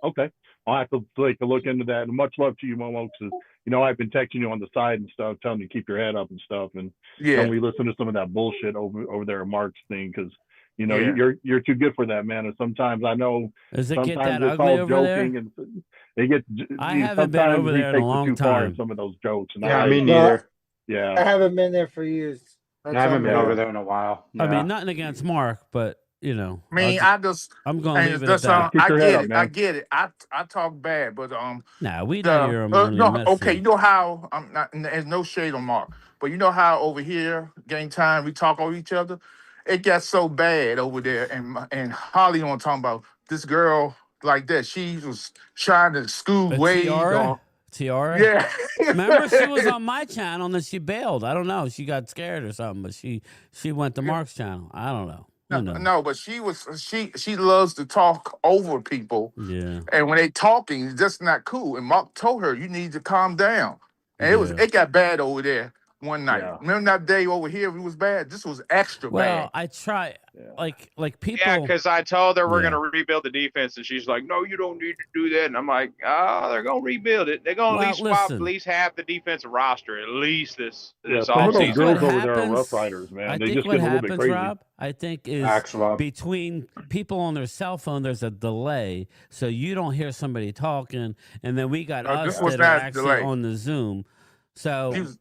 Okay. I'll have to take a look into that. And much love to you, Momo, because I've been texting you on the side and stuff, telling you to keep your head up and stuff, and Yeah. don't we listen to some of that bullshit over there at Mark's thing, because Yeah. you're too good for that, man. And sometimes I know Does it get sometimes that it's ugly all over there? joking, and they get. I haven't been sometimes over we there in take a it long too far in time. some of those jokes. And Yeah, me No, neither. I Yeah. haven't been there for years. I haven't been unreal. over there in a while. I Yeah. mean, nothing against Mark, but I mean, I'm gonna and leave it at that's that. Keep I your head get up, it. man. I get it. I talk bad, but Nah, we know you're a money no, mess. okay, you know how I'm not. There's no shade on Mark, but you know how over here, game time, we talk over each other. It got so bad over there, and Holly on talking about this girl like that. She was trying to school Wade on. Tiara? Yeah. Remember, she was on my channel and then she bailed. I don't know. She got scared or something, but she went to Mark's channel. I don't know. Who knows? No, but she loves to talk over people. Yeah. And when they talking, it's just not cool. And Mark told her, you need to calm down. And it got bad over there one night. Yeah. Remember that day over here? It was bad. This was extra Well, bad. I try like people. Yeah, because I told her we're Yeah. going to rebuild the defense, and she's like, "No, you don't need to do that." And I'm like, "Oh, they're going to rebuild it. They're going to Well, at least swap listen. at least half the defensive roster at least this Yeah, some of those offseason." girls what over there are happens- Rough Riders, man. I They think just what get a little bit happens, crazy. Rob, I think is Facts, Rob. between people on their cell phone, there's a delay, so you don't hear somebody talking, and then we got us this was that are not actually delay. on the Zoom. So, He was-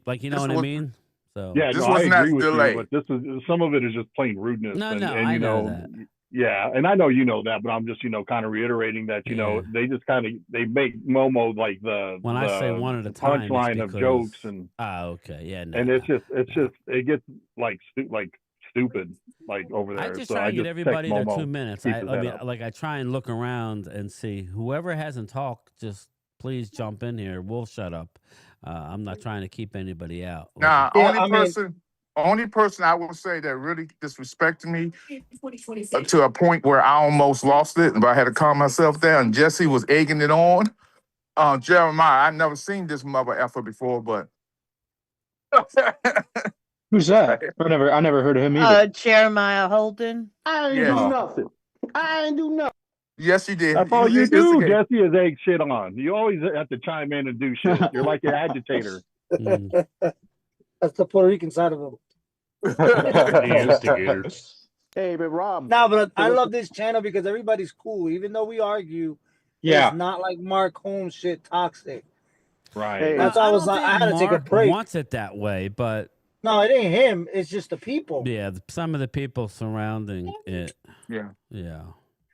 like, you know this what I was- mean? So Yeah, This no, was I not agree with delay. you, but some of it is just plain rudeness. No, and, no, and I you know know, that. yeah, and I know you know that, but I'm just kind of reiterating that Yeah. they just they make Momo like the when I say one at a time, it's punchline of because- jokes, and okay, yeah, no, and no. it gets like stupid like over I there. just So try I to get just everybody text their Momo, 2 minutes. keep I his head mean, up. like I try and look around and see whoever hasn't talked, just please jump in here. We'll shut up. I'm not trying to keep anybody out. Nah, Yeah, only person I would say that really disrespected me to a point where I almost lost it, but I had to calm myself down. Jesse was egging it on. Jeremiah, I never seen this mother effer before, but Who's that? I never heard of him either. Jeremiah Holden. I ain't Yeah. do nothing. I ain't do nothing. yes, you did. That's all you It's do, okay. Jesse, is egg shit on. You always have to chime in and do shit. You're like an agitator. Mm. That's the Puerto Rican side of him. The instigator. Hey, but Rob. No, but I love this channel because everybody's cool. Even though we argue, Yeah. it's not like Mark Holmes shit toxic. Right. Hey, That's why I was don't like, I think had to take a Mark break. wants it that way, but No, it ain't him. It's just the people. yeah, some of the people surrounding it. Yeah. Yeah.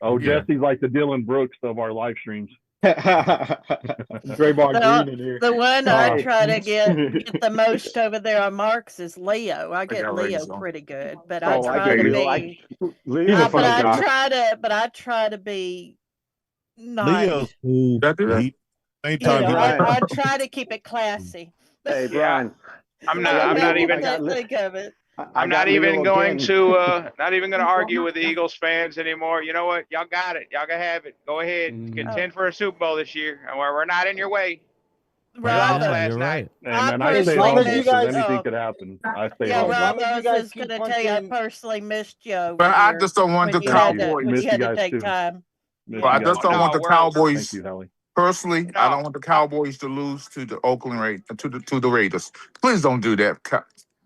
Oh, Yeah. Jesse's like the Dylan Brooks of our live streams. Draymond The- Green in here. The one I Oh. try to get the most over there on Marks is Leo. I get got Leo ratings on. pretty good, but I Oh, try I to get be. Leo. He's a but funny guy. I try to be nice. Leo's cool. That do that? He, You anytime know, he Brian. I try to keep it classy. Hey, Yeah. Brian. I'm I not got even. to think of it. I'm not even going to argue with the Eagles fans anymore. You know what? Y'all got it. Y'all can have it. Go ahead. Contend for a Super Bowl this year, and we're not in your way. Rob, Yeah, last you're night. right. And man, I personally stay as long humble as you because guys- anything could happen. I stay yeah, humble. Rob, Rob, as long as I you guys was keep going to tell you, I punching- personally missed you over But I here just don't want when the you had to, Cowboys. when Miss you had you to guys take too. time. Miss Well, I you just guys. don't No, want the we're- Cowboys. Thank you, Helly. Personally, I No. don't want the Cowboys to lose to the Oakland to the Raiders. Please don't do that,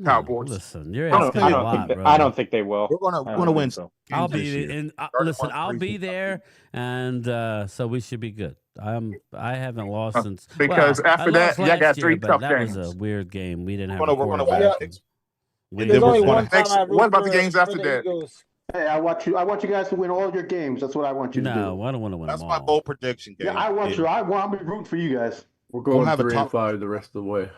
Cowboys. Listen, you're I don't, asking I a don't lot, think they, bro. I don't think they will. We're gonna I don't win. think so. I'll this be year. in. Listen, I'll be there, and so we should be good. I haven't lost since Because well, after I that, lost y'all got last 3 year, but tough that was games. a weird game. We didn't have We're a gonna quarterback. win. We There's only didn't- one time I root What about the for- games for after the that? Eagles. Hey, I want you guys to win all your games. That's what I want you to do. No, I don't want to win That's them my all. bold prediction game. Yeah, I want you. I'm rooting for you guys. We're going have a 3 and top- 5 the rest of the way.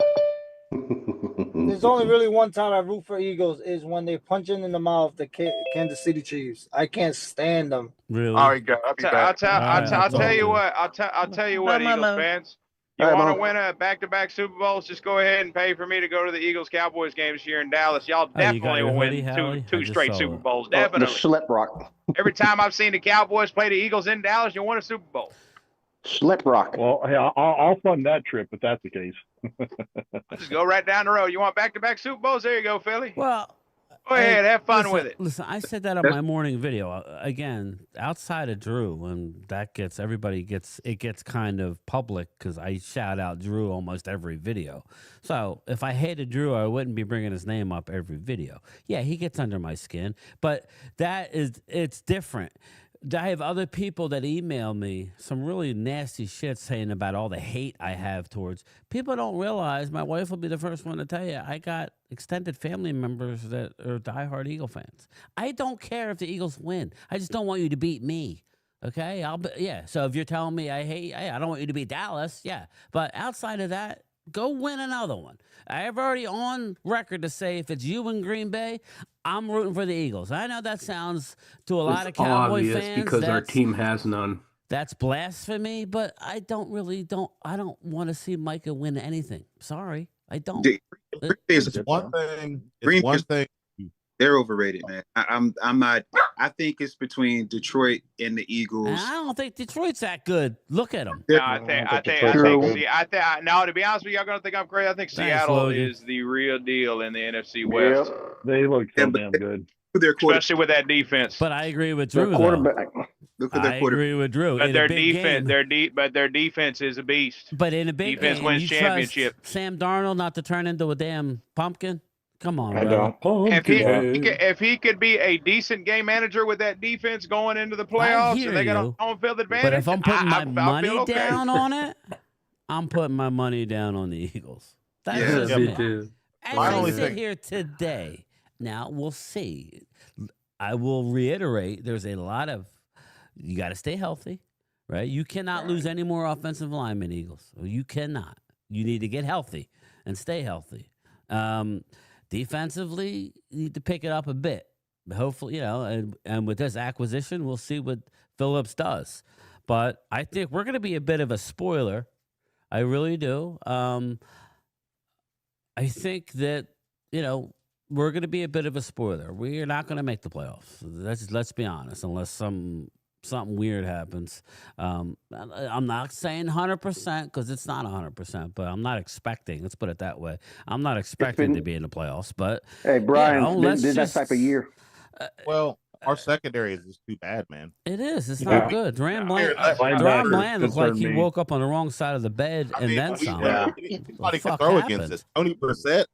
There's only really one time I root for Eagles is when they punching in the mouth the Kansas City Chiefs. I can't stand them. Really? All right, guys. I'll tell you what, Eagles Mama. fans. You All right, want to Mama. win a back-to-back Super Bowls? Just go ahead and pay for me to go to the Eagles-Cowboys games here in Dallas. Y'all Oh, you got definitely your will hoodie, win Howie? I two just straight saw Super it. Bowls. The Definitely. Schlep Rock. Every time I've seen the Cowboys play the Eagles in Dallas, you won a Super Bowl. Schlep Rock. Well, hey, I'll fund that trip if that's the case. Just go right down the road. You want back-to-back Super Bowls? There you go, Philly. Well, Go ahead, have fun listen, with it. Listen, I said that on my morning video. Again, outside of Drew, and that gets kind of public because I shout out Drew almost every video. So if I hated Drew, I wouldn't be bringing his name up every video. Yeah, he gets under my skin, but it's different. I have other people that email me some really nasty shit saying about all the hate I have towards people. Don't realize, my wife will be the first one to tell you, I got extended family members that are diehard Eagle fans. I don't care if the Eagles win. I just don't want you to beat me. Okay, So if you're telling me I don't want you to beat Dallas, yeah. But outside of that, go win another one. I have already on record to say if it's you in Green Bay, I'm rooting for the Eagles. I know that sounds to a lot of Cowboy obvious fans because our team has none. that's blasphemy, but I don't want to see Micah win anything. Sorry, I don't. It's one thing. They're overrated, man. I'm not. I think it's between Detroit and the Eagles. I don't think Detroit's that good. Look at them. No, I think. No, to be honest with you, y'all gonna think I'm crazy. I think Seattle Logan. is the real deal in the NFC West, They look so Yeah, but damn good. especially with that defense. But I agree with Their Drew. Though. quarterback. Look at their I quarterback. agree with Drew. But In their a big defense, game, their defense is a beast. but in a big defense game, wins you championship. trust Sam Darnold not to turn into a damn pumpkin? Come on, I bro. don't. If he could be a decent game manager with that defense going into the playoffs, hear and they got you, a home field advantage. But if I'm putting my I money feel okay. down on it, I'm putting my money down on the Eagles. That's Yeah. just Yeah, me. me too. As My I only sit thing- here today, now we'll see. I will reiterate, there's a lot of, you got to stay healthy, right? You cannot lose any more offensive linemen, Eagles. You cannot. You need to get healthy and stay healthy. Defensively, you need to pick it up a bit. Hopefully, and with this acquisition, we'll see what Phillips does. But I think we're going to be a bit of a spoiler. I really do. I think that, we're going to be a bit of a spoiler. We're not going to make the playoffs. Let's be honest, unless something weird happens. I'm not saying 100% because it's not 100%, but I'm not expecting. Let's put it that way. I'm not expecting to be in the playoffs. But Hey, Brian, let's did that just- type of year. Well, our secondary is just too bad, man. it is. It's Yeah. not good. Duran Bland Linebackers looked like concern he me. woke up on the wrong side of the bed and then some. Anybody can fuck throw happened? against us. Tony Brissett.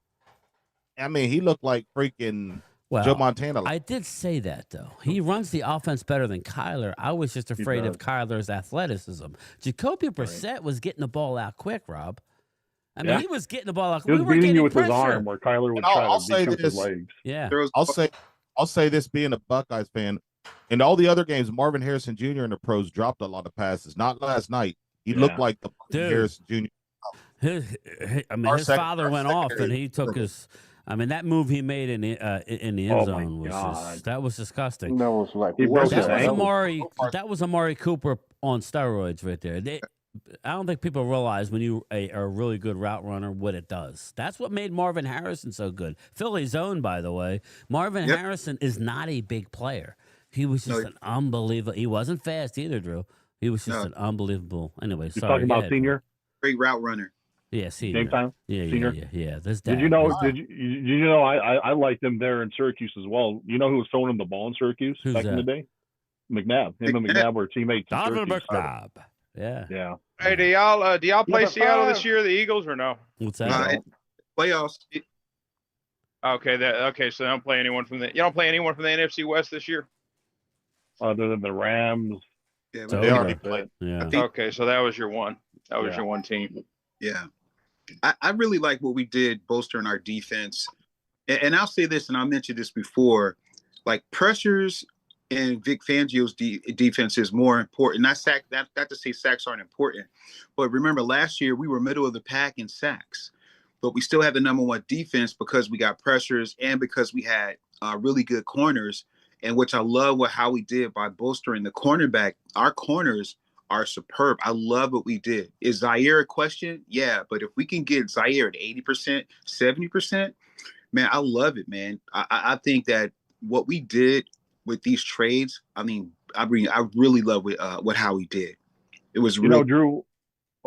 I mean, he looked like freaking Well, Joe Montana. I did say that, though. He runs the offense better than Kyler. I was just afraid of Kyler's athleticism. Jacoby Brissett was getting the ball out quick, Rob. I mean, Yeah. he was getting the ball out He quick. was We were beating getting you with his pressure. arm, where Kyler would And I'll try to say beat his this. legs. Yeah. I'll say this, being a Buckeyes fan, in all the other games, Marvin Harrison Jr. and the pros dropped a lot of passes. Not last night. He looked like the Marvin Dude. Harrison Jr. His Our father went off, and secondary- he took his. I mean, that move he made in the end Oh, my zone was God. that was disgusting. That was like He broke worse his That was ankle. Amari Cooper on steroids right there. I don't think people realize when you are a really good route runner what it does. That's what made Marvin Harrison so good. Philly's own, by the way. Marvin Yep. Harrison is not a big player. He was just No. an unbelievable. He wasn't fast either, Drew. He was just No. an unbelievable. Anyway, You're sorry. talking go about ahead. senior Great route runner. Yeah, senior. game time. Yeah, Senior? yeah. This Did you know? Did you know? I liked him there in Syracuse as well. You know who was throwing him the ball in Syracuse Who's back in the that? day? McNabb. Him and McNabb were teammates. In Donovan Syracuse. McNabb. Yeah. Yeah. Hey, do y'all play Number Seattle 5. this year, the Eagles, or no? What's that? Playoffs. Okay, so they don't play anyone from the NFC West this year. Other than the Rams. Yeah, So- They Okay. already played. Yeah. Okay, so that was your one. That was Yeah. your one team. yeah. I really like what we did bolstering our defense. And I'll say this, and I mentioned this before, like pressures and Vic Fangio's defense is more important. Not to say sacks aren't important, but remember last year we were middle of the pack in sacks, but we still had the #1 defense because we got pressures and because we had really good corners. And which I love how we did by bolstering the cornerback. Our corners are superb. I love what we did. Is Zaire a question? Yeah, but if we can get Zaire at 80%, 70%, man, I love it, man. I think that what we did with these trades, I really love what Howie did. It was really, Drew.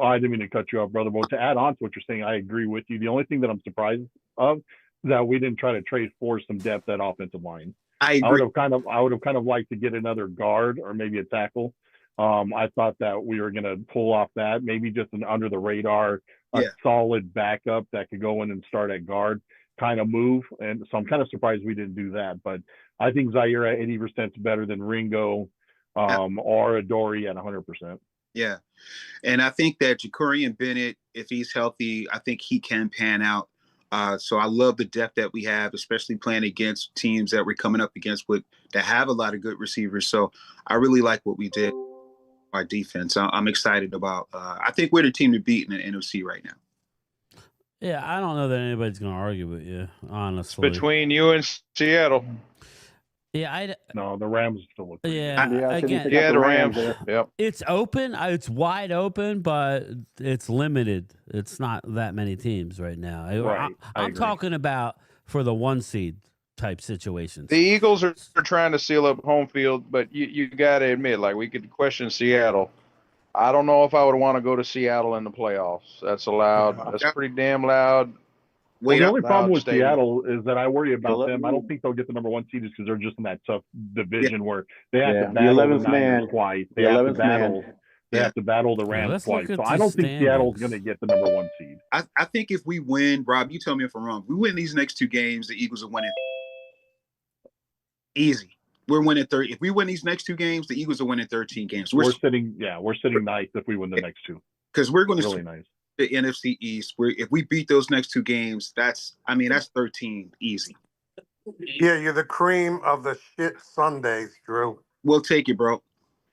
I didn't mean to cut you off, brother. But to add on to what you're saying, I agree with you. The only thing that I'm surprised of is that we didn't try to trade for some depth at offensive line. I would have kind of liked to get another guard or maybe a tackle. I thought that we were going to pull off that, maybe just an under the radar, solid backup that could go in and start at guard kind of move. And so I'm kind of surprised we didn't do that. But I think Zaire at 80% is better than Ringo or Adoree at 100%. Yeah. And I think that Jacorian Bennett, if he's healthy, I think he can pan out. So I love the depth that we have, especially playing against teams that we're coming up against that have a lot of good receivers. So I really like what we did, our defense. I'm excited about. I think we're the team to beat in the NFC right now. Yeah, I don't know that anybody's going to argue with you, honestly. Between you and Seattle. Yeah, no, the Rams still look. The Rams. Yep. It's open. It's wide open, but it's limited. It's not that many teams right now. Right. I'm talking about for the 1 seed type situations. The Eagles are trying to seal up home field, but you got to admit, like, we could question Seattle. I don't know if I would want to go to Seattle in the playoffs. That's loud. That's pretty damn loud. Well, the only problem with Seattle is that I worry about them. I don't think they'll get the #1 seed just because they're just in that tough division where they have to battle the 11th man twice. They have to battle the Rams twice. So I don't think Seattle's going to get the #1 seed. I think if we win, Rob, you tell me if I'm wrong. If we win these next 2 games, the Eagles are winning. Easy. We're winning 30. If we win these next 2 games, the Eagles are winning 13 games. We're sitting nice if we win the next 2. Because we're going to really nice. The NFC East. If we beat those next 2 games, that's 13 easy. Yeah, you're the cream of the shit Sundays, Drew. We'll take it, bro.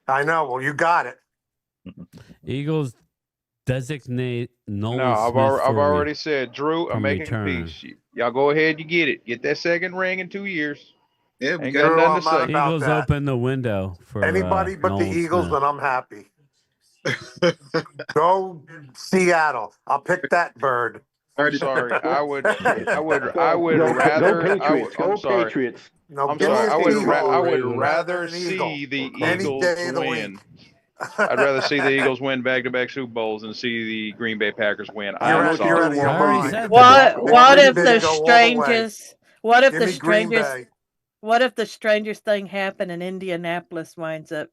I know. Well, you got it. Eagles designate Nolan No, I've Smith already said, Drew, I'm making return. peace. Y'all go ahead, you get it. Get that second ring in 2 years. Yeah, we Ain't got got nothing to say. Eagles open the window for anybody but Nolan the Eagles, Smith. then I'm happy. Go Seattle. I'll pick that bird. I'm sorry. I would rather. Go Patriots. No, I'm give me sorry. a I would Seagull rather than an eagle. see the Any Eagles day of the win. week. I'd rather see the Eagles win back-to-back Super Bowls than see the Green Bay Packers win. You're I'm out of sorry. your I already mind. said What if Green the Bay go all the way. strangest? What if Give the me Green strangest? Bay. What if the strangest thing happened and Indianapolis winds up?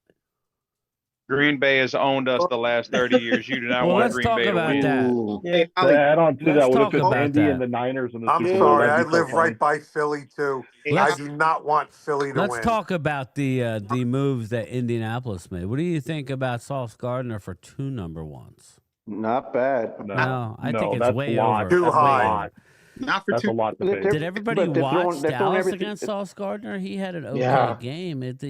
Green Bay has owned us the last 30 years. You do not Well, want let's Green talk Bay to about win. that. Yeah. To add on to Let's that, what talk if it's about Andy that. and the Niners in the I'm Super Bowl? sorry. I That'd be so live funny. right by Philly too. I Let's- do not want Philly to Let's win. talk about the moves that Indianapolis made. What do you think about Sauce Gardner for 2 #1s? Not bad. No, I No, think it's that's way a lot. over. Too That's way high. over. Not for That's a 2. lot to pay. Did everybody But they're watch throwing Dallas everything- against Sauce Gardner? He had an okay Yeah. game. But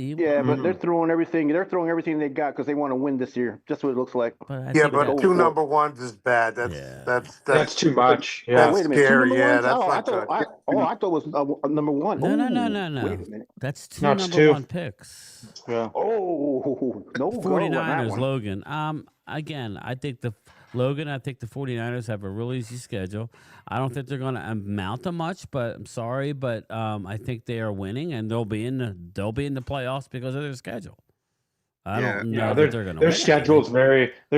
they're throwing everything. They're throwing everything they got because they want to win this year. Just what it looks like. But I Yeah, think but that- 2 #1s is bad. Yeah. That's too much. That's Yeah. Wait a minute. scary. 2 Yeah, #1s? that's I not thought. good. I thought it was #1. No. Wait a minute. That's 2 No, it's #1 2. picks. Yeah. Oh, no go on that 49ers, one. Logan. Again, I think the 49ers have a real easy schedule. I don't think they're going to amount to much, but I'm sorry, but I think they are winning and they'll be in the playoffs because of their schedule. I don't know that they're going to win. Their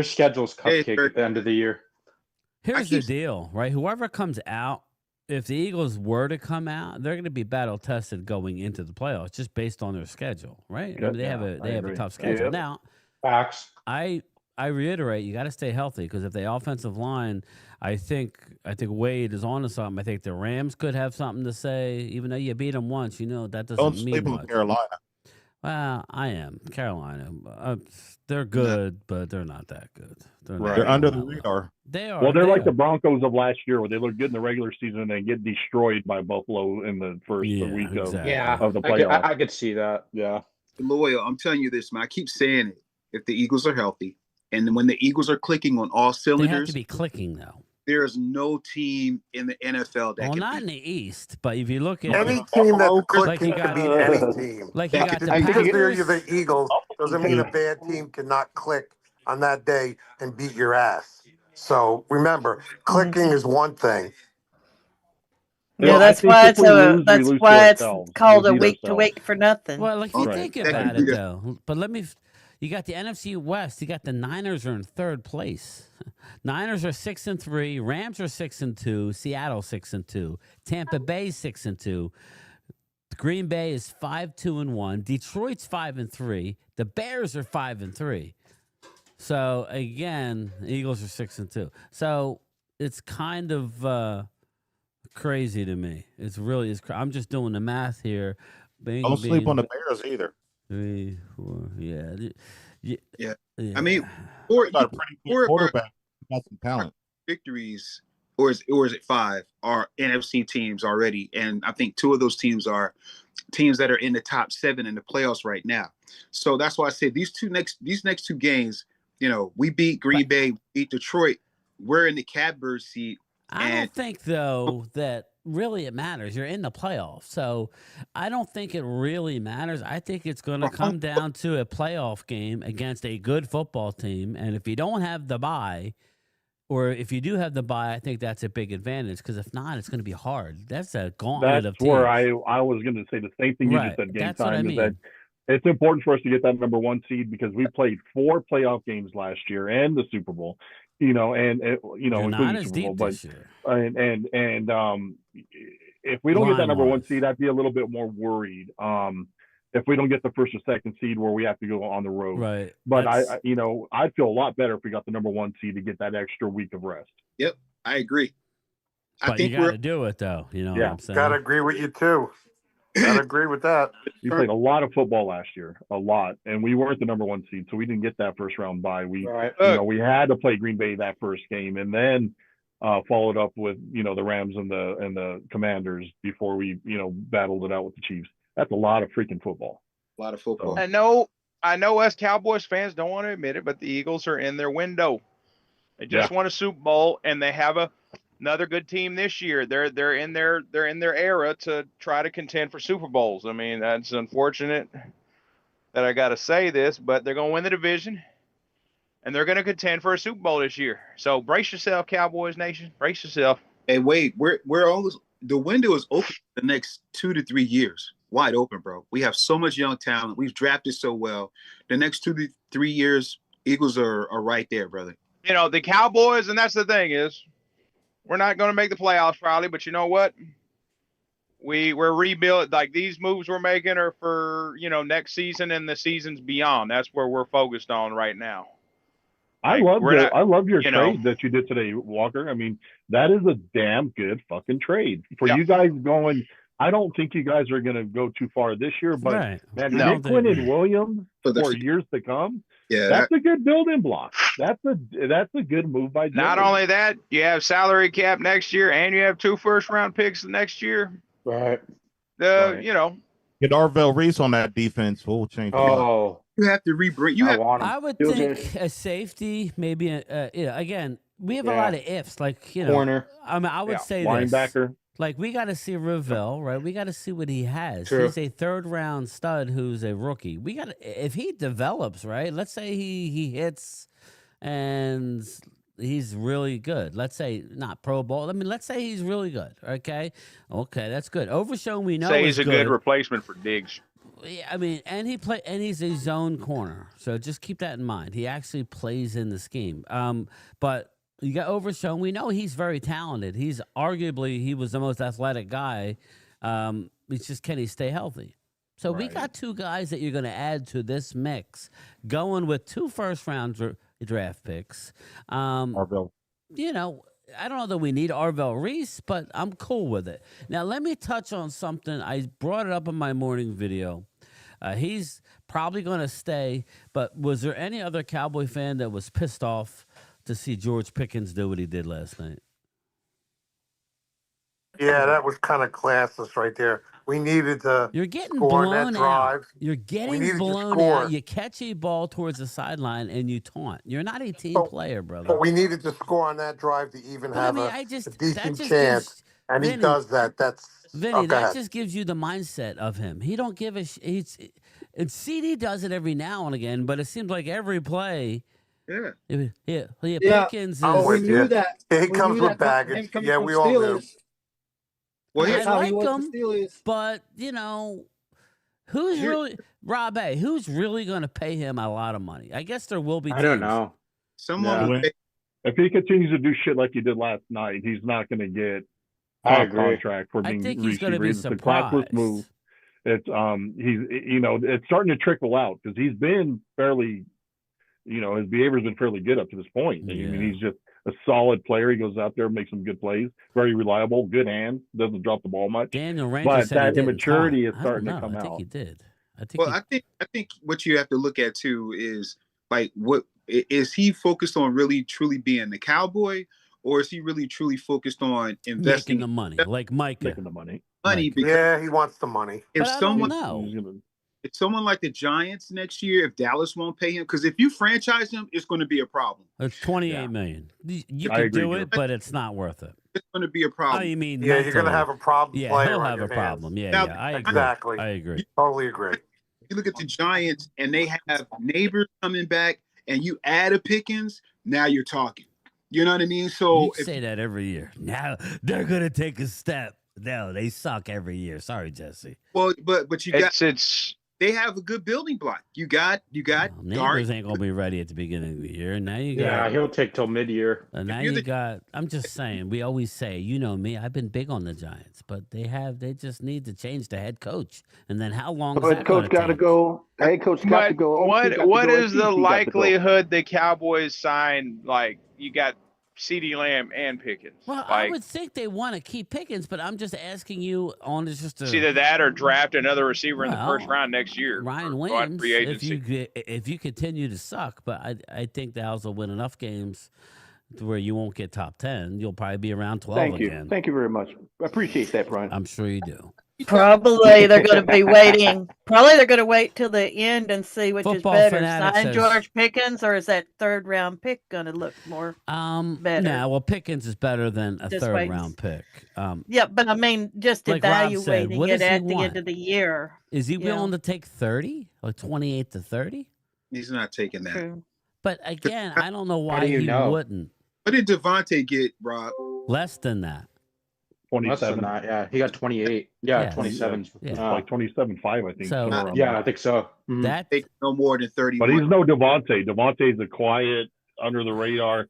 schedule's cupcake at the end of the year. Here's the deal, right? Whoever comes out, if the Eagles were to come out, they're going to be battle tested going into the playoffs just based on their schedule, right? I mean, they have a tough schedule. Yep. Now, Facts. I reiterate, you got to stay healthy because if the offensive line, I think Wade is on to something. I think the Rams could have something to say, even though you beat them once. That doesn't Don't mean sleep on much. Carolina. Well, I am Carolina. They're good, but they're not that good. They're under the radar. They are. Well, they're they like are. the Broncos of last year, where they look good in the regular season and then get destroyed by Buffalo in the first week of the playoffs. I could see that. Yeah. Loyal, I'm telling you this, man. I keep saying it. If the Eagles are healthy, and when the Eagles are clicking on all cylinders, they have to be clicking though. There's no team in the NFL that well, can not beat. in the East, but if you look at Any team that's clicking like can beat any team. like you got the Because Packers. you're the Eagles doesn't mean a bad team cannot click on that day and beat your ass. So remember, clicking is one thing. Yeah, that's why it's called a week to week for nothing. Well, like you think about it though, but you got the NFC West. You got the Niners are in third place. Niners are 6-3. Rams are 6-2. Seattle 6-2. Tampa Bay 6-2. Green Bay is 5-2-1. Detroit's 5-3. The Bears are 5-3. So again, Eagles are 6-2. So it's kind of crazy to me. It's really is. I'm just doing the math here. Don't sleep on the Bears either. 3, 4, yeah. I mean, four got a pretty good quarterback. Got some talent. Victories, or is it 5? Are NFC teams already, and I think 2 of those teams are teams that are in the top 7 in the playoffs right now. So that's why I said these next 2 games. You know, we beat Green Bay, beat Detroit. We're in the catbird seat. I don't think though that really it matters. You're in the playoffs, so I don't think it really matters. I think it's going to come down to a playoff game against a good football team, and if you don't have the bye, or if you do have the bye, I think that's a big advantage. Because if not, it's going to be hard. That's a gauntlet of teams. That's where I was going to say the same thing you just said. Game that's time what I mean. is that it's important for us to get that number 1 seed because we played 4 playoff games last year and the Super Bowl. You know, and you know, not as Super deep Bowl, this year. And if we don't get that number 1 seed, I'd be a little bit more worried. If we don't get the 1st or 2nd seed where we have to go on the road, right? But I'd feel a lot better if we got the number 1 seed to get that extra week of rest. Yep, I agree. But I think you got to do it though. You know what I'm saying? Gotta agree with you too. Gotta agree with that. We played a lot of football last year, a lot, and we weren't the number 1 seed, so we didn't get that first round bye. We had to play Green Bay that first game, and then followed up with the Rams and the Commanders before we battled it out with the Chiefs. That's a lot of freaking football. A lot of football. So, I know us Cowboys fans don't want to admit it, but the Eagles are in their window. They just won a Super Bowl, and they have another good team this year. They're in their era to try to contend for Super Bowls. I mean, that's unfortunate that I got to say this, but they're going to win the division, and they're going to contend for a Super Bowl this year. So brace yourself, Cowboys Nation. Brace yourself. Hey, wait, we're always the window is open for the next 2 to 3 years. Wide open, bro. We have so much young talent. We've drafted so well. The next 2 to 3 years, Eagles are right there, brother. You know, the Cowboys, and that's the thing is, we're not going to make the playoffs, probably, but you know what? We're rebuilt. Like these moves we're making are for next season and the seasons beyond. That's where we're focused on right now. I love your trade that you did today, Walker. I mean, that is a damn good fucking trade for you guys going. I don't think you guys are going to go too far this year, but man, Nick and Williams for years to come. Yeah, that's a good building block. That's a good move by Jimmy. Not only that, you have salary cap next year, and you have 2 first-round picks next year. Right. Get Arvell Reese on that defense. We'll change. You have to rebring. I would think a safety, maybe. Again, we have a lot of ifs. Like corner. I mean, I would say linebacker. This. Like we got to see Ravel, right? We got to see what he has. True. He's a 3rd-round stud who's a rookie. We got if he develops, right? Let's say he hits and he's really good. Let's say not Pro Bowl. I mean, let's say he's really good. Okay, that's good. Overshown, we know. Say he's a good replacement for Diggs. Yeah, I mean, and he's a zone corner. So just keep that in mind. He actually plays in the scheme. But you got Overshown. We know he's very talented. He was the most athletic guy. It's just, can he stay healthy? So we got 2 guys that you're going to add to this mix, going with 2 first-round draft picks. Arvell. I don't know that we need Arvell Reese, but I'm cool with it. Now, let me touch on something. I brought it up in my morning video. He's probably going to stay, but was there any other Cowboy fan that was pissed off to see George Pickens do what he did last night? Yeah, that was kind of classless right there. We needed to You're getting score on that blown out. drive. You're We getting needed to blown score. out. You catch a ball towards the sideline and you taunt. You're not a team But- player, brother. But we needed to score on that drive to even But I have mean, a that decent just chance. gives And he Vinny, does that. That's Vinny. go That ahead. just gives you the mindset of him. He don't give a. And CD does it every now and again, but it seems like every play. Yeah. Yeah. Yeah. Pickens is. I'm We with knew you. that. He We comes knew with that him baggage. coming Yeah, from we all knew. Steelers. Well, I here's That's how he like was him, the Steelers. but you know, who's Here- really Rob A? Who's really going to pay him a lot of money? I guess there will be. I don't teams. know. someone Yeah. will pay- If he continues to do shit like he did last night, he's not going to get I a agree. contract for I being think he's going to receiver. be It's a classless surprised. move. It's it's starting to trickle out because he's been fairly, his behavior's been fairly good up to this point. I mean, Yeah. he's just a solid player. He goes out there, makes some good plays, very reliable, good hands, doesn't drop the ball much. Daniel Ranger But said he that didn't immaturity taunt. is starting I to don't know. come I think out. he did. I think. Well, I think what you have to look at too is like, what is he focused on? Really, truly being the cowboy, or is he really, truly focused on investing making the money, like Micah. Making the money. money? Mike. Because Yeah, he wants the money. if But I don't someone, know. He's gonna- if someone like the Giants next year, if Dallas won't pay him, because if you franchise him, it's going to be a problem. It's 28 million. You I can agree, do Joe. it, but it's not worth it. It's going to be a Oh, problem. you mean Yeah, you're going to mentally. have a problem Yeah, player he'll on have your a hands. problem. Yeah, Now, yeah, I agree. Exactly. I agree. Totally agree. You look at the Giants, and they have neighbors coming back, and you add a Pickens. Now you're talking. You know what I mean? So You if say that every year. Now they're gonna take a step. No, they suck every year. Sorry, Jesse. well, but you got It's they have a good building block. You got Well, Dart. neighbors ain't gonna be ready at the beginning of the year. And now you got. Yeah, he'll take till mid-year. And now you're you the- got. I'm just saying. We always say, you know me. I've been big on the Giants, but they just need to change the head coach. And then how long is Head that coach going got to go. Head coach got to but go. OC got to what go, is the ACC got to go. likelihood the Cowboys sign? Like you got CeeDee Lamb and Pickens. Well, I Like would think they want to keep Pickens, but I'm just asking you on just it's either that or draft another receiver in the first Well, round next year. Ryan or go out Williams. free If agency. you continue to suck, but I think the Owls will win enough games to where you won't get top 10. You'll probably be around 12 Thank you. again. Thank you very much. I appreciate that, Brian. I'm sure you do. Probably they're going to be waiting. Probably they're going to wait till the end and see which Football is better, Fanatics sign says- George Pickens or is that third round pick going to look more? Better. Nah, well, Pickens is better than a Just third wait. round pick. Yeah, but I mean, just Like Rob said, evaluating what it does he at the want? end of the year. Is he Yeah. willing to take 30, like 28 to 30? He's not taking that. True. But again, I don't know why do you he know? wouldn't. What did Devontae get, Rob? Less than that. Less than 27. that, yeah. He got 28. Yeah, Yeah. 27. Yeah. It's like 27.5, I think. So- somewhere around Yeah, there. I think so. Mhm. That Take no more than 30. But he's no Devontae. Devontae's a quiet, under the radar.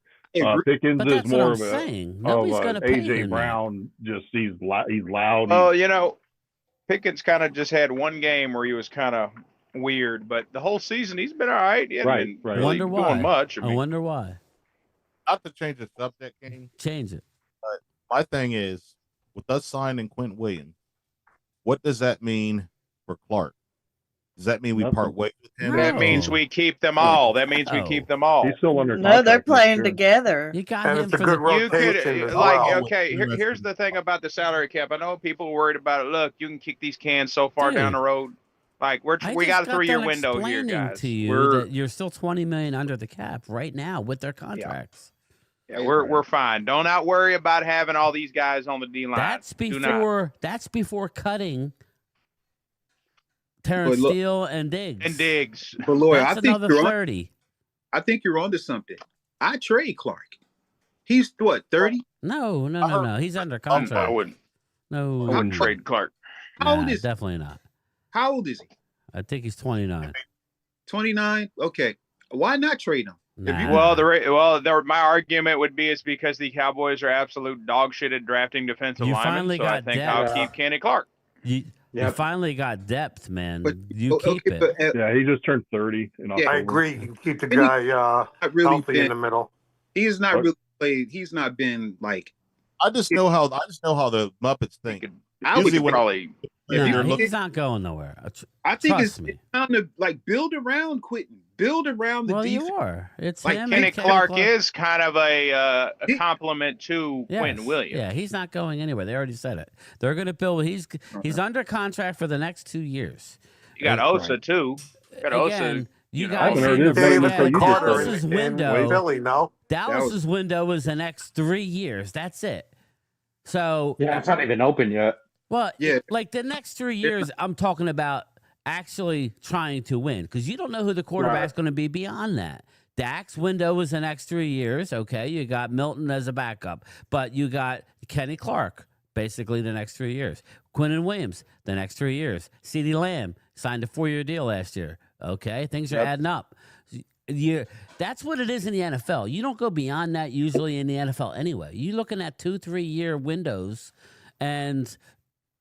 Pickens but is that's what more I'm of a saying. Nobody's of going a to pay AJ him that. Brown. Just he's loud. Well, Pickens kind of just had one game where he was kind of weird, but the whole season he's been all right. He hasn't Right, been right. really Wonder why. doing much. I I mean, wonder why. Not to change the subject, King. Change it. My thing is, with us signing Quint Williams, what does that mean for Clark? Does that mean we Nothing. part ways with him? that means we keep them all. That means we No. keep them all. He's still under No, contract they're next playing year. together. You got And him it's a for good the. You rotation could as like well. okay. Here's the thing about the salary cap. I know people are worried about it. Look, you can kick these cans so far down Dude. the road. Like I we just got a 3-year done window here, explaining guys. to you We're that you're still 20 million under the cap right now with their contracts. we're fine. Don't out worry about having all these guys on the D line. That's Do not. before cutting Terrence But look- Steele and Diggs. And Diggs. But Lloyd, That's I think another you're on, 30. I think you're onto something. I trade Clark. He's what, 30? No. He's under I contract. wouldn't. No. I wouldn't trade Clark. How old Nah, is he? definitely not. How old is he? I think he's 29. 29? Okay. Why not trade him? Nah. My argument would be it's because the Cowboys are absolute dog shit at drafting defensive You linemen. finally So I got think depth. I'll keep Kenny Clark. you Yep. finally got depth, man. But You keep it. but Yeah, he just turned 30 in October. I agree. You keep the And he- guy not really healthy in been, the middle. he has not What? really played. He's not been like I just know how the Muppets think. I would Usually when probably. if you're No, looking, he's not going nowhere. I think Trust me. it's time to like build around Quentin, build around the Well, defense. you are. It's Like him. Kenny and Clark is kind of a compliment to Yes. Quentin Williams. Yeah, he's not going anywhere. They already said it. They're going to build. He's under contract for the next 2 years. You got Osa too. You got Again, Osa. you know, guys haven't heard seem to his name forget until you just Carter said Dallas's in window. Philly, no? Dallas's window is the next 3 years. That's it. So Yeah, it's not even open yet. well, Yeah. like the next 3 years, I'm talking about actually trying to win because you don't know who the quarterback's going to be beyond that. Dak's window is the next 3 years. Okay, you got Milton as a backup, but you got Kenny Clark basically the next 3 years. Quentin Williams the next 3 years. CeeDee Lamb signed a 4-year deal last year. Okay, things are adding up. That's what it is in the NFL. You don't go beyond that usually in the NFL anyway. You're looking at 2-3 year windows, and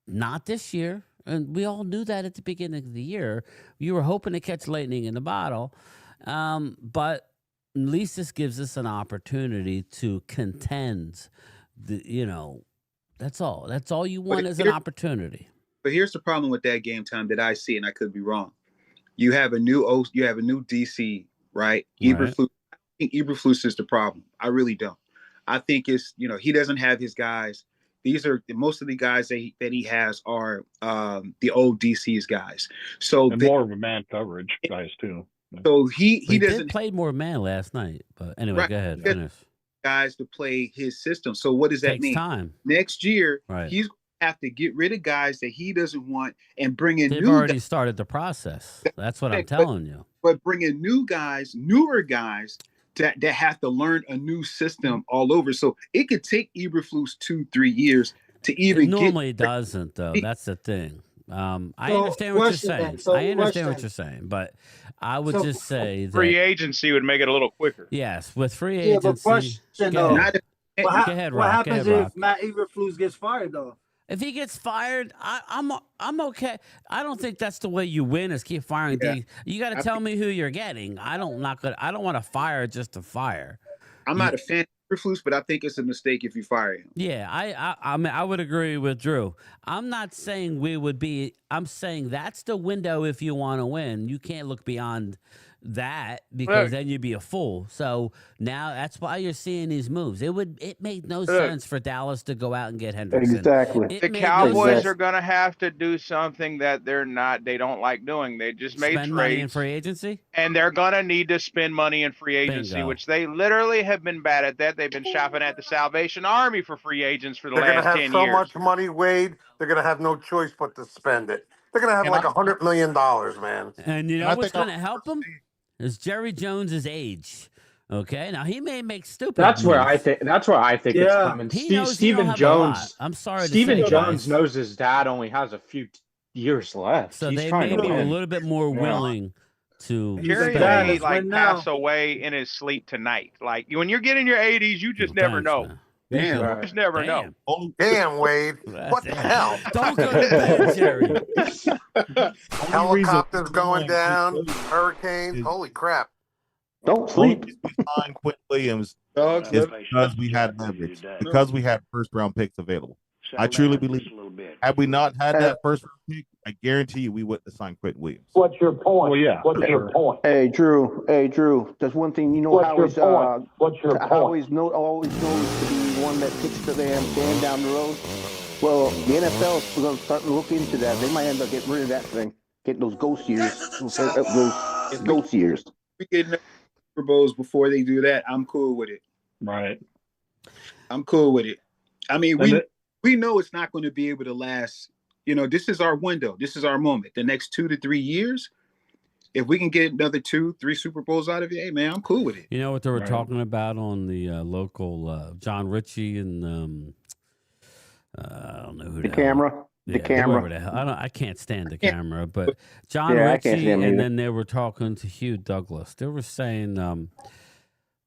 not this year. And we all knew that at the beginning of the year. You were hoping to catch lightning in the bottle, but at least this gives us an opportunity to contend. That's all. That's all you want is an opportunity. But here's the problem with that game time that I see, and I could be wrong. You have a new DC, right? Eberflus. I think Eberflus is the problem. I really don't. I think it's he doesn't have his guys. These are most of the guys that he has are the old DC's guys. So and more of a man coverage guys too. So he doesn't play more man last night. But anyway, go ahead. Finish. Guys to play his system. So what does that Takes mean? time. Next year, Right. he's have to get rid of guys that he doesn't want and bring in They've new already guys. started the process. That's what I'm But- telling you. But bring in newer guys that have to learn a new system all over. So it could take Eberflus 2-3 years to even It normally doesn't, though. That's the thing. I understand what you're saying. I understand what you're saying, but I would just say that free agency would make it a little quicker. yes, with free Yeah, but agency. question go though. ahead. What, Go ahead, what Rock. Go happens ahead, Rock. if Matt Eberflus gets fired though? If he gets fired, I'm okay. I don't think that's the way you win. Is keep firing. Yeah. You got to tell me who you're getting. I don't want to fire just to fire. I'm not a fan of Eberflus, but I think it's a mistake if you fire him. Yeah, I mean, I would agree with Drew. I'm not saying we would be. I'm saying that's the window if you want to win. You can't look beyond that because then you'd be a fool. So now that's why you're seeing these moves. It made no sense for Dallas to go out and get Hendrickson. Exactly. The Cowboys are going to have to do something that they don't like doing. They just made Spend money in trades, free agency. and they're going to need to spend money in free agency, Bingo. which they literally have been bad at that. They've been shopping at the Salvation Army for free agents for the They're going to last have 10 so years. much money, Wade. They're going to have no choice but to spend it. They're going to have like $100 million, man. And you know I what's think going to help him is Jerry Jones's age. Okay, now he may make stupid. That's where moves. I think. That's where I think it's Yeah. coming. He knows he don't Stephen have a lot. Jones. I'm sorry to Stephen say, Jones guys. knows his dad only has a few years left. So He's they trying may to be a win. little bit more Yeah. willing to. Jerry bad. may Let's like win now. pass away in his sleep tonight. Like when you're getting your 80s, you just never Thanks, know. man. Damn. You just never know. Damn. only Damn, Wade. What the hell? Don't go to bed, Jerry. Helicopters going down, hurricanes. Holy crap. Don't only sleep. reason we signed Quentin Williams Dogs, is because we had leverage, because we had first round picks available. I truly believe had we not had that first round pick, I guarantee you we wouldn't have signed Quentin Williams. What's your point? Well, yeah, What's for your sure. point? Hey, Drew. There's one thing you know. What's Howie's your point? What's your point? always knows to be one that kicks the damn can down the road. Well, the NFL is going to start to look into that. They might end up getting rid of that thing, getting those ghost years, those ghost years. we get Super Bowls before they do that. I'm cool with it. Right. I'm cool with it. I mean, And we know it's not going to be able to last. This is our window. This is our moment. The next 2 to 3 years, if we can get another 2-3 Super Bowls out of it, hey man, I'm cool with it. You know what they were Right. talking about on the local John Ritchie and I don't know who The hell. camera. Yeah, The camera. whoever the hell. I can't stand the camera, but John Yeah, I can't Ritchie, stand him and either. then they were talking to Hugh Douglas. They were saying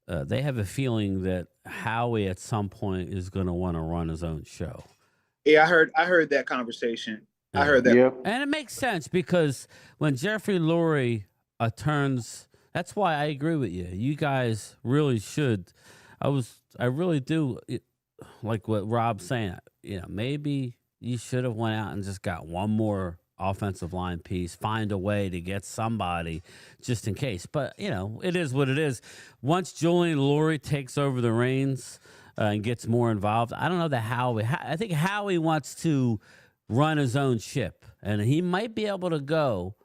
they have a feeling that Howie at some point is going to want to run his own show. Yeah, I heard that conversation. I heard that. Yep. And it makes sense because when Jeffrey Lurie turns, that's why I agree with you. You guys really should. I really do like what Rob's saying. Maybe you should have went out and just got one more offensive line piece, find a way to get somebody just in case. But, it is what it is. Once Julian Lurie takes over the reins and gets more involved, I don't know that I think Howie wants to run his own ship, and he might be able to go.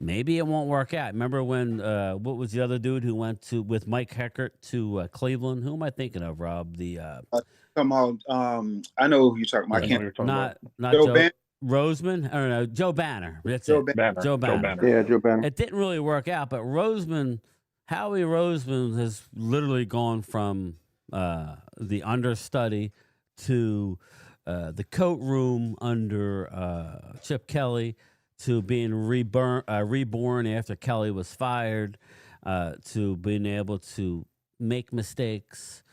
Maybe it won't work out. Remember when, what was the other dude who went with Mike Heckert to Cleveland? Who am I thinking of, Rob? Come on. I know who you're talking about. I can't. Not Joe Joe Roseman, or no, Joe Banner. That's Joe it. Banner. Joe Banner. Yeah, Joe Banner. It didn't really work out, but Howie Roseman has literally gone from the understudy to the coat room under Chip Kelly to being reborn after Kelly was fired, to being able to make mistakes,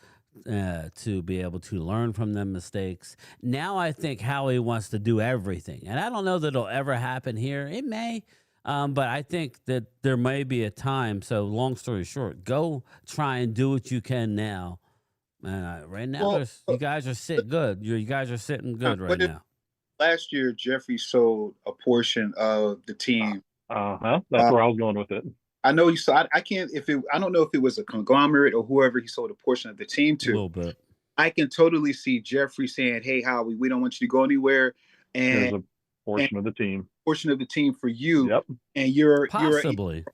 to be able to learn from them mistakes. Now I think Howie wants to do everything. And I don't know that it'll ever happen here. It may, but I think that there may be a time. So long story short, go try and do what you can now. Right now, you guys are sitting good. You guys are sitting good right now. Last year, Jeffrey sold a portion of the team. That's where I was going with it. I know he sold. I can't. I don't know if it was a conglomerate or whoever he sold a portion of the team to. A little bit. I can totally see Jeffrey saying, "Hey, Howie, we don't want you to go anywhere." And there's a portion of the team. Portion of the team for you. Yep. And you're possibly.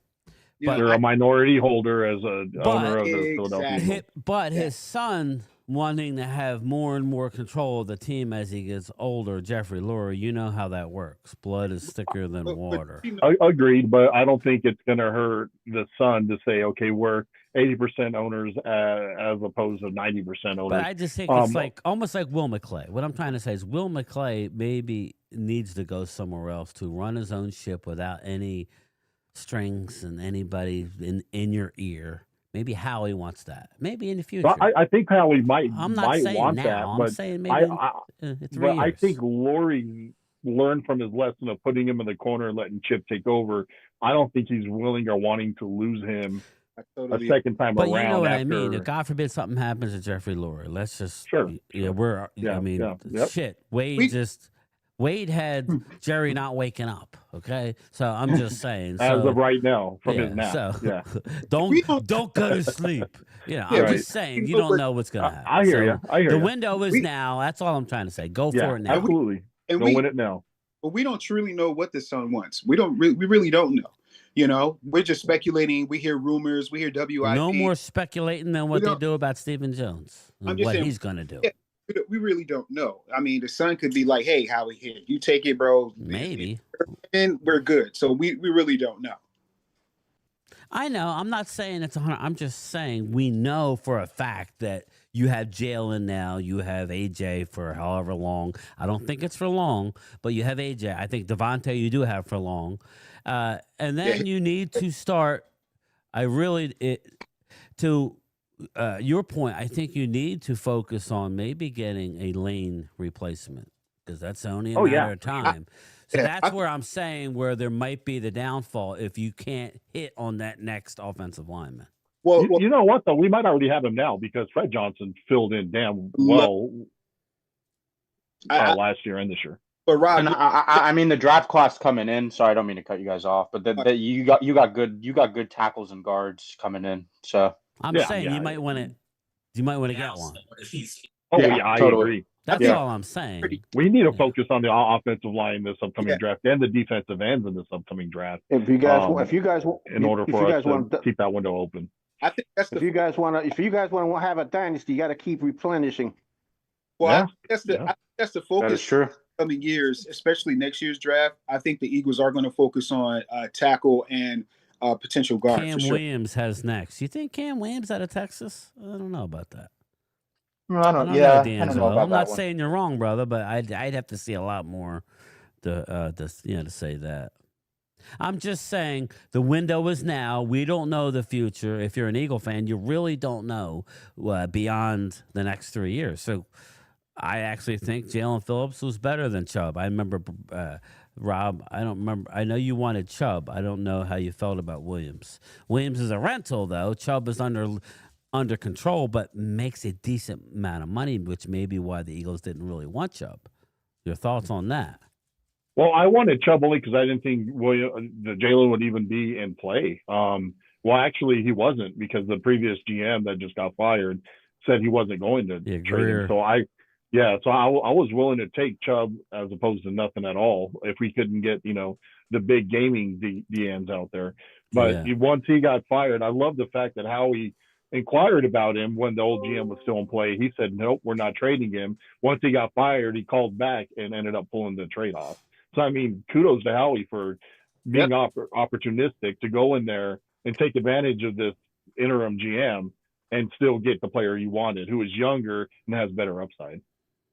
You're a minority holder as an owner of the Philadelphia Eagles. But his son wanting to have more and more control of the team as he gets older, Jeffrey Lurie, you know how that works. Blood is thicker than water. Agreed, but I don't think it's going to hurt the son to say, okay, we're 80% owners as opposed to 90% owners. But I just think it's almost like Will McClay. What I'm trying to say is Will McClay maybe needs to go somewhere else to run his own ship without any strings and anybody in your ear. Maybe Howie wants that. Maybe in the future. So I think Howie might want now. that. I'm but saying maybe in 3 years. I think Lurie learned from his lesson of putting him in the corner and letting Chip take over. I don't think he's willing or wanting to lose him a second time around. But you know what I mean. If God forbid something happens to Jeffrey Lurie, let's just shit. Wade had Jerry not waking up. Okay, so I'm just saying. As of right now, from his nap. So don't go to sleep. I'm just saying you don't know what's gonna happen. I hear you. The window is now. That's all I'm trying to say. Go for it now. Absolutely. Win it now. But we don't truly know what the son wants. We really don't know. We're just speculating. We hear rumors. We hear WIP. No more speculating than what they do about Stephen Jones and what he's gonna do. Yeah. We really don't know. I mean, the son could be like, "Hey, Howie, here, you take it, bro." Maybe. And we're good. So we really don't know. I know. I'm not saying it's 100. I'm just saying we know for a fact that you have Jalen now. You have AJ for however long. I don't think it's for long, but you have AJ. I think Devontae you do have for long. And then you need to start. Your point, I think you need to focus on maybe getting a Lane replacement because that's only a matter of time. That's where I'm saying where there might be the downfall if you can't hit on that next offensive lineman. Well, you know what, though? We might already have him now because Fred Johnson filled in damn well last year and this year. But Rob, I mean the draft class coming in. Sorry, I don't mean to cut you guys off, but you got good tackles and guards coming in. So I'm saying you might want to get one. I agree. That's all I'm saying. We need to focus on the offensive line this upcoming draft and the defensive ends in this upcoming draft. In order for us to keep that window open. I think that's if you guys want to have a dynasty, you got to keep replenishing. Well, that's the focus. That is true. Coming years, especially next year's draft, I think the Eagles are going to focus on tackle and potential guard. Cam Williams has next. You think Cam Williams out of Texas? I don't know about that. I don't know about I'm not that saying you're wrong, brother, but I'd have to see a lot more to say that. I'm just saying the window is now. We don't know the future. If you're an Eagle fan, you really don't know beyond the next 3 years. So I actually think Jalen Phillips was better than Chubb. I remember, Rob, I don't remember. I know you wanted Chubb. I don't know how you felt about Williams. Williams is a rental, though. Chubb is under control, but makes a decent amount of money, which may be why the Eagles didn't really want Chubb. Your thoughts on that? Well, I wanted Chubb only because I didn't think Jalen would even be in play. Well, actually, he wasn't because the previous GM that just got fired said he wasn't going to trade him. So I was willing to take Chubb as opposed to nothing at all if we couldn't get the big gaming DNs out there. But once he got fired, I love the fact that Howie inquired about him when the old GM was still in play. He said, nope, we're not trading him. Once he got fired, he called back and ended up pulling the trade off. So, I mean, kudos to Howie for being opportunistic to go in there and take advantage of this interim GM and still get the player you wanted, who is younger and has better upside.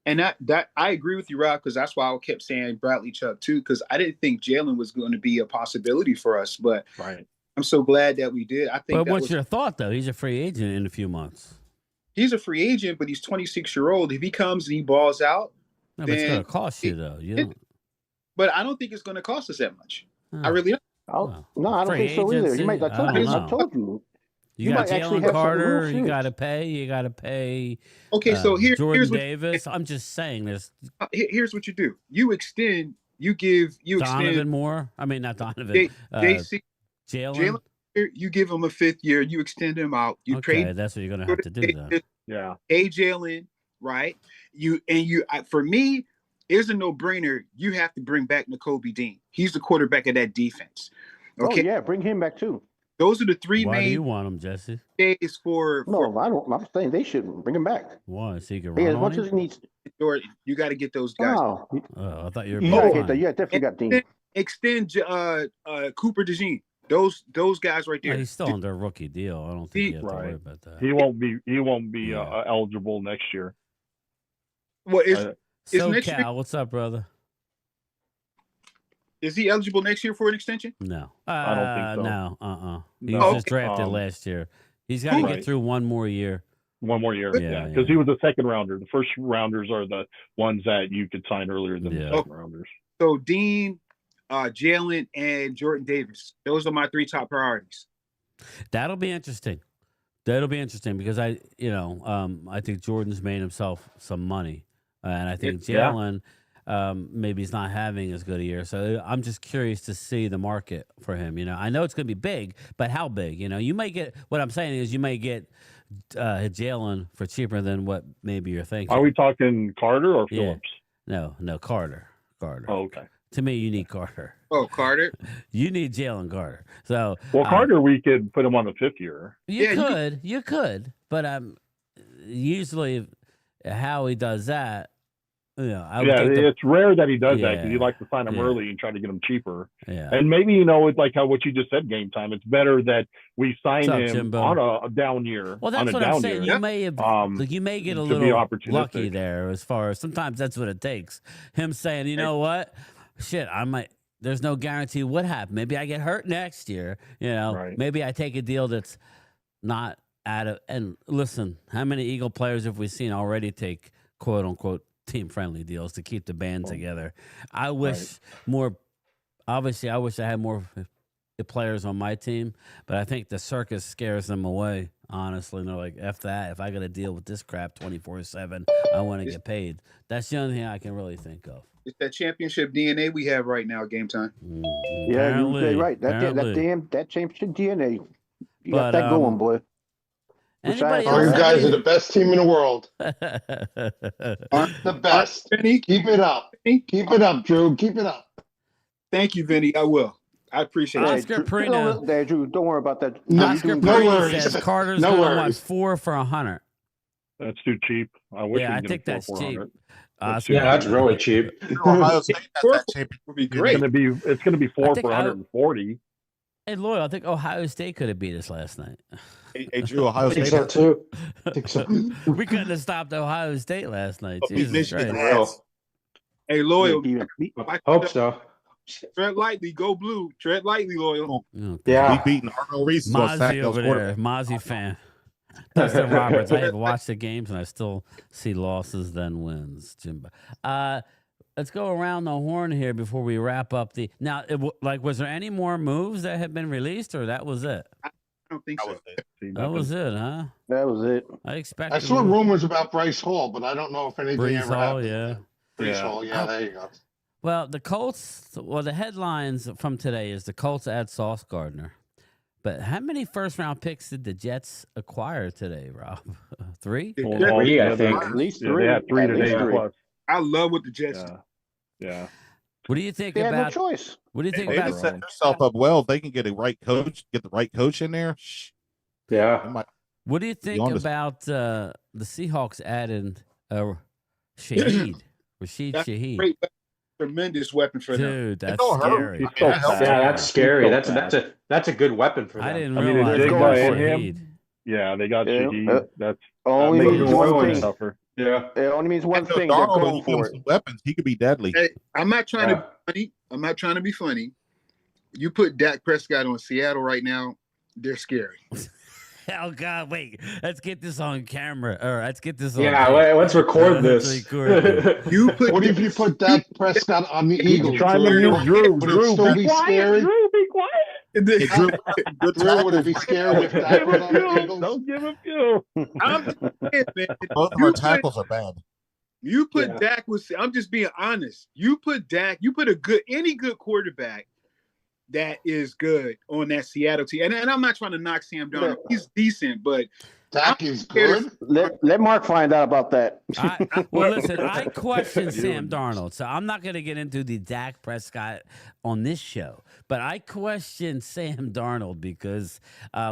And that I agree with you, Rob, because that's why I kept saying Bradley Chubb too, because I didn't think Jalen was going to be a possibility for us. But I'm so glad that we did. I think. But what's your thought, though? He's a free agent in a few months. He's a free agent, but he's 26-year-old. If he comes and he balls out, no, but it's going to cost you, though. But I don't think it's going to cost us that much. I really don't. No, I don't think so either. You might. I told you. You got Jalen Carter. You got to pay. You got to pay. Okay, so Jordan Davis. I'm just saying this. Here's what you do. You extend. You extend Donovan Moore. I mean, not Donovan. Jalen. You give him a 5th year. You extend him out. You trade. That's what you're going to have to do, though. Yeah. Jalen, right? For me, it's a no-brainer. You have to bring back Nakobe Dean. He's the quarterback of that defense. Okay. Oh yeah, bring him back too. Those are the three main. Why do you want him, Jesse? Days for I don't. I'm saying they shouldn't bring him back. Why? So he can run as much as he needs. You got to get those guys. Oh, I thought you were. Yeah, definitely got Dean. Extend Cooper DeJean. Those guys right there. He's still under a rookie deal. I don't think you have to worry about that. He won't be eligible next year. What is next year? What's up, brother? Is he eligible next year for an extension? No, I don't think so. No, He was just drafted last year. He's got to get through one more year. One more year, because he was a second rounder. The first rounders are the ones that you could sign earlier than the second rounders. So Dean, Jalen, and Jordan Davis. Those are my 3 top priorities. That'll be interesting. Because I think Jordan's made himself some money, and I think Jalen. Maybe he's not having as good a year. So I'm just curious to see the market for him. I know it's going to be big, but how big? You may get, what I'm saying is you may get Jalen for cheaper than what maybe you're thinking. Are we talking Carter or Phillips? No, Carter. Oh, okay. To me, you need Carter. Oh, Carter? You need Jalen Carter. So, Carter, we could put him on the 5th year. You could. But usually how he does that, it's rare that he does that because he likes to sign him early and try to get him cheaper. Yeah. And maybe, it's like what you just said, Game Time. It's better that we sign him Jimbo? on a down year. Well, that's what I'm saying. You may get a little lucky there as far as sometimes that's what it takes. Him saying, you know what? Shit, I might. There's no guarantee what happened. Maybe I get hurt next year. Maybe I take a deal that's not out of. And listen, how many Eagle players have we seen already take quote unquote team-friendly deals to keep the band together? I wish more. Obviously, I wish I had more players on my team, but I think the circus scares them away. Honestly, they're like, "F that! If I got to deal with this crap 24/7, I want to get paid." That's the only thing I can really think of. It's that championship DNA we have right now. Game Time. Yeah, you're right. That championship DNA. You got that going, boy. You guys are the best team in the world. Aren't the best. Keep it up. Keep it up, Drew. Keep it up. Thank you, Vinny. I will. I appreciate it. Oscar Perino. Drew, don't worry about that. Oscar Perino says Carter's going to want 4 for $100. That's too cheap. I wish. I think that's cheap. That's really cheap. Ohio State has that cheap. Would be great. It's going to be 4 for 140. Hey, Loyal, I think Ohio State could have beat us last night. Hey, Drew, Ohio State. I think so too. We couldn't have stopped Ohio State last night. Jesus Christ. Hey, Loyal. I hope so. Tread lightly, go blue. Tread lightly, Loyal. Yeah. We beating Arnold Reese. Mozzie over there. Mozzie fan. Dustin Roberts. I have watched the games and I still see losses than wins. Jimbo. Let's go around the horn here before we wrap up the. Now, was there any more moves that have been released, or that was it? I don't think so. That was it, huh? That was it. I saw rumors about Bryce Hall, but I don't know if anything ever happened. Yeah. Brees yeah, there you go. Well, the Colts. Well, the headlines from today is the Colts add Sauce Gardner. But how many first-round picks did the Jets acquire today, Rob? 3? 3, I think. At least 3. They had 3 today plus. I love what the Jets. Yeah. What do you think they about? Had no choice. What do you think They about? just set themselves up well. If they can get the right coach in there. Yeah. What do you think about the Seahawks adding Shaheed? Rashid Shaheed. Great, tremendous weapon for them. Dude, that's scary. Yeah, that's scary. That's a good weapon for them. I didn't realize they got him. Shaheed. Yeah, they got Shaheed. That's only means one thing. Tougher. Yeah, it only means one thing. They're going for it. Weapons. He could be deadly. Hey, I'm not trying to be funny. I'm not trying to be funny. You put Dak Prescott on Seattle right now, they're scary. Oh God! Wait, let's get this on camera. Or let's get this on. Yeah, let's record this. What if you put Dak Prescott on the Eagles? Trying to use Drew. Would it still be scary? Drew, be quiet. Drew, would it be scary if Dak was on the Eagles? Don't give him fuel. I'm saying, man, Both of our tackles are bad. You put Dak with. I'm just being honest. You put Dak. You put any good quarterback that is good on that Seattle team. And I'm not trying to knock Sam Darnold. He's decent, but Dak is good. Let Mark find out about that. Well, listen, I question Sam Darnold, so I'm not going to get into the Dak Prescott on this show. But I question Sam Darnold because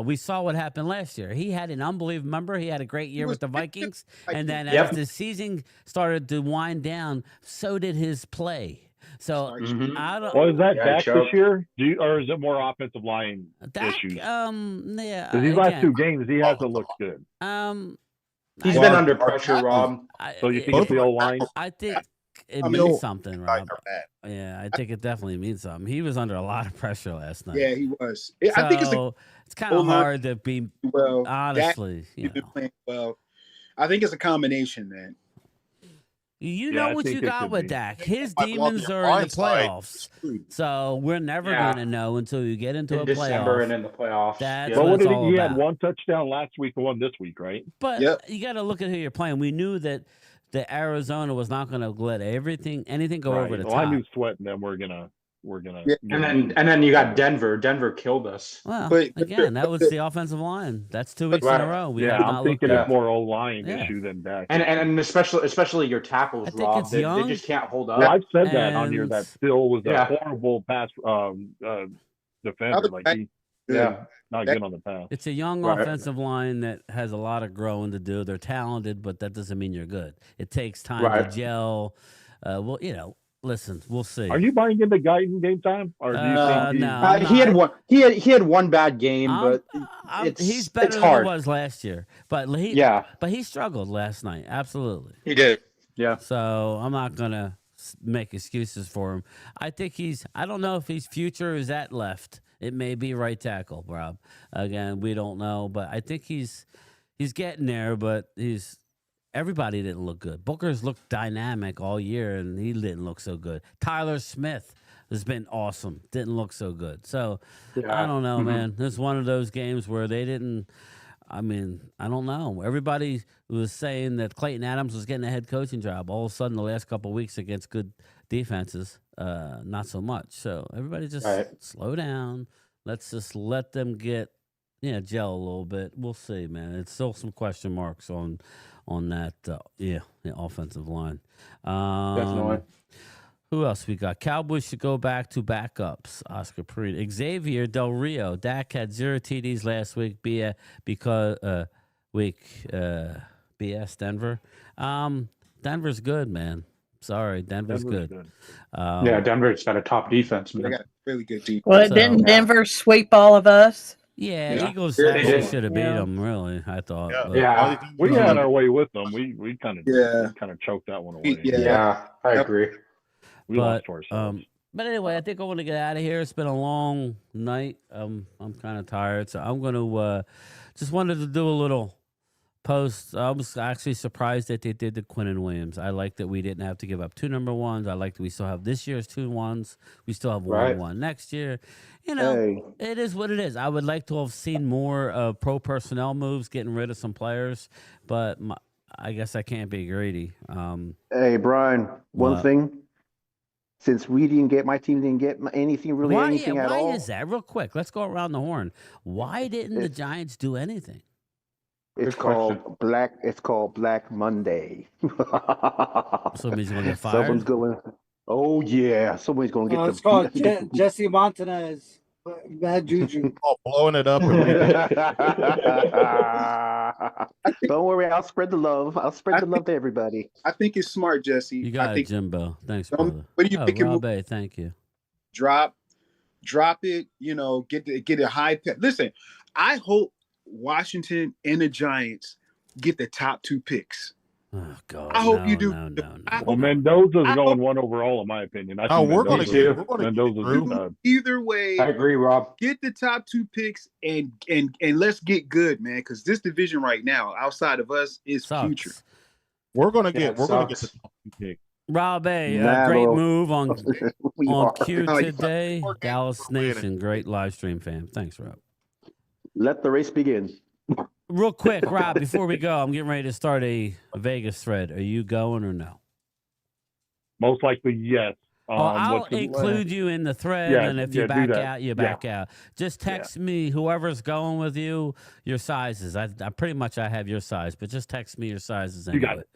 we saw what happened last year. He had an unbelievable. Remember, he had a great year with the Vikings, and then as the season started to wind down, so did his play. So I don't. Was that Dak this year? Or is it more offensive line issues? Yeah. Because these last 2 games, he hasn't looked good. He's been under pressure, Rob. So you think it's the O-line? I think it means something, Rob. Yeah, I think it definitely means something. He was under a lot of pressure last night. Yeah, he was. So I think it's kind of hard to be honestly. You've been playing well. I think it's a combination, man. You know what you got with Dak. His demons are in the playoffs. So we're never going to know until you get into a December playoff. and in the playoffs. That's but what it's all he about. had 1 touchdown last week and 1 this week, right? But you got to look at who you're playing. We knew that the Arizona was not going to let anything go over the top. I knew Sweat and them were gonna. And then you got Denver. Denver killed us. Well, again, that was the offensive line. That's 2 weeks in a row. I'm thinking it's more O-line issue than Dak. And especially your tackles, Rob. They just can't hold up. Well, I've said that on here. That still was a horrible pass defender. Like not good on the pass. It's a young offensive line that has a lot of growing to do. They're talented, but that doesn't mean you're good. It takes time to gel. Listen, we'll see. Are you buying into Guyton game time, or do you think no? He had one bad game, but he's better than he was last year. But he struggled last night. Absolutely, he did. Yeah. So I'm not gonna make excuses for him. I think I don't know if his future is at left. It may be right tackle, Rob. Again, we don't know, but I think he's getting there. But everybody didn't look good. Booker's looked dynamic all year, and he didn't look so good. Tyler Smith has been awesome. Didn't look so good. So I don't know, man. It's one of those games where they didn't. I mean, I don't know. Everybody was saying that Clayton Adams was getting a head coaching job. All of a sudden, the last couple of weeks against good defenses, not so much. So everybody just slow down. Let's just let them get gel a little bit. We'll see, man. It's still some question marks on that the offensive line. Definitely. Who else we got? Cowboys should go back to backups. Oscar Pereira. Xavier Del Rio. Dak had 0 TDs last week BS Denver. Denver's good, man. Sorry, Denver's good. Denver's got a top defense, man. They got a really good defense. Well, didn't Denver sweep all of us? Yeah, Eagles actually should have beat them. Really, I thought. We had our way with them. We kind of choked that one away. I agree. We lost to ourselves. But anyway, I think I want to get out of here. It's been a long night. I'm kind of tired, so I'm going to just wanted to do a little post. I was actually surprised that they did the Quinnen Williams. I like that we didn't have to give up 2 number 1s. I like that we still have this year's 2 1s. We still have 1 next year. It is what it is. I would like to have seen more pro personnel moves, getting rid of some players. But I guess I can't be greedy. Hey, Brian, one What? thing. Since my team didn't get anything really, anything at all. Why is that? Real quick, let's go around the horn. Why didn't the Giants do anything? It's called Black Monday. Somebody's gonna get fired. Someone's going. Oh yeah, somebody's going to get. It's called Jesse Montanez. Bad juju. Oh, blowing it up. Don't worry, I'll spread the love. I'll spread the love to everybody. I think it's smart, Jesse. You got it, Jimbo. Thanks, brother. What do you think? Rob A, thank you. Drop it. You know, get a high pick. Listen, I hope Washington and the Giants get the top 2 picks. Oh God! I hope you do. Well, Mendoza's going 1 overall, in my opinion. We're going to Mendoza's either way. I agree, Rob. Get the top 2 picks and let's get good, man. Because this division right now, outside of us, is future. We're going to get the top 2 picks. Rob A, great move on Q today. Dallas Nation, great live stream fan. Thanks, Rob. Let the race begin. Real quick, Rob, before we go, I'm getting ready to start a Vegas thread. Are you going or no? Most likely, yes. I'll include you in the thread, and if you back out, you back out. Just text me, whoever's going with you, your sizes. I pretty much I have your size, but just text me your sizes anyway. You got it.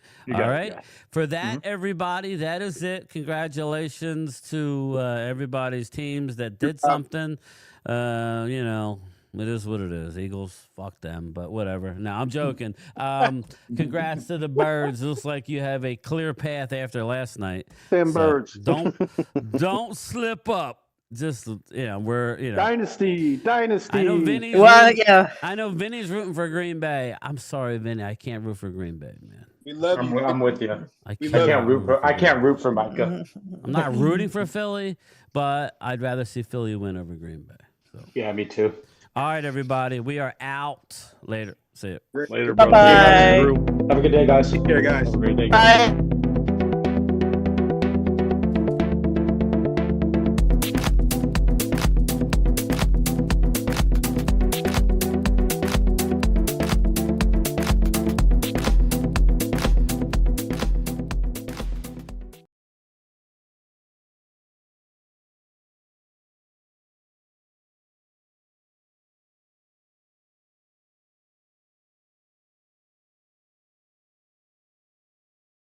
All right? For that, everybody, that is it. Congratulations to everybody's teams that did something. You know, it is what it is. Eagles, fuck them, but whatever. No, I'm joking. Congrats to the Birds. Looks like you have a clear path after last night. Birds. Don't slip up. Just we're Dynasty. I know Vinny's I know Vinny's rooting for Green Bay. I'm sorry, Vinny. I can't root for Green Bay, man. We love you. I'm with you. I can't root for Micah. I'm not rooting for Philly, but I'd rather see Philly win over Green Bay. So. Yeah, me too. All right, everybody. We are out. Later. See you. Later, bye. Have a good day, guys. Take care, guys. Have a great day. Bye.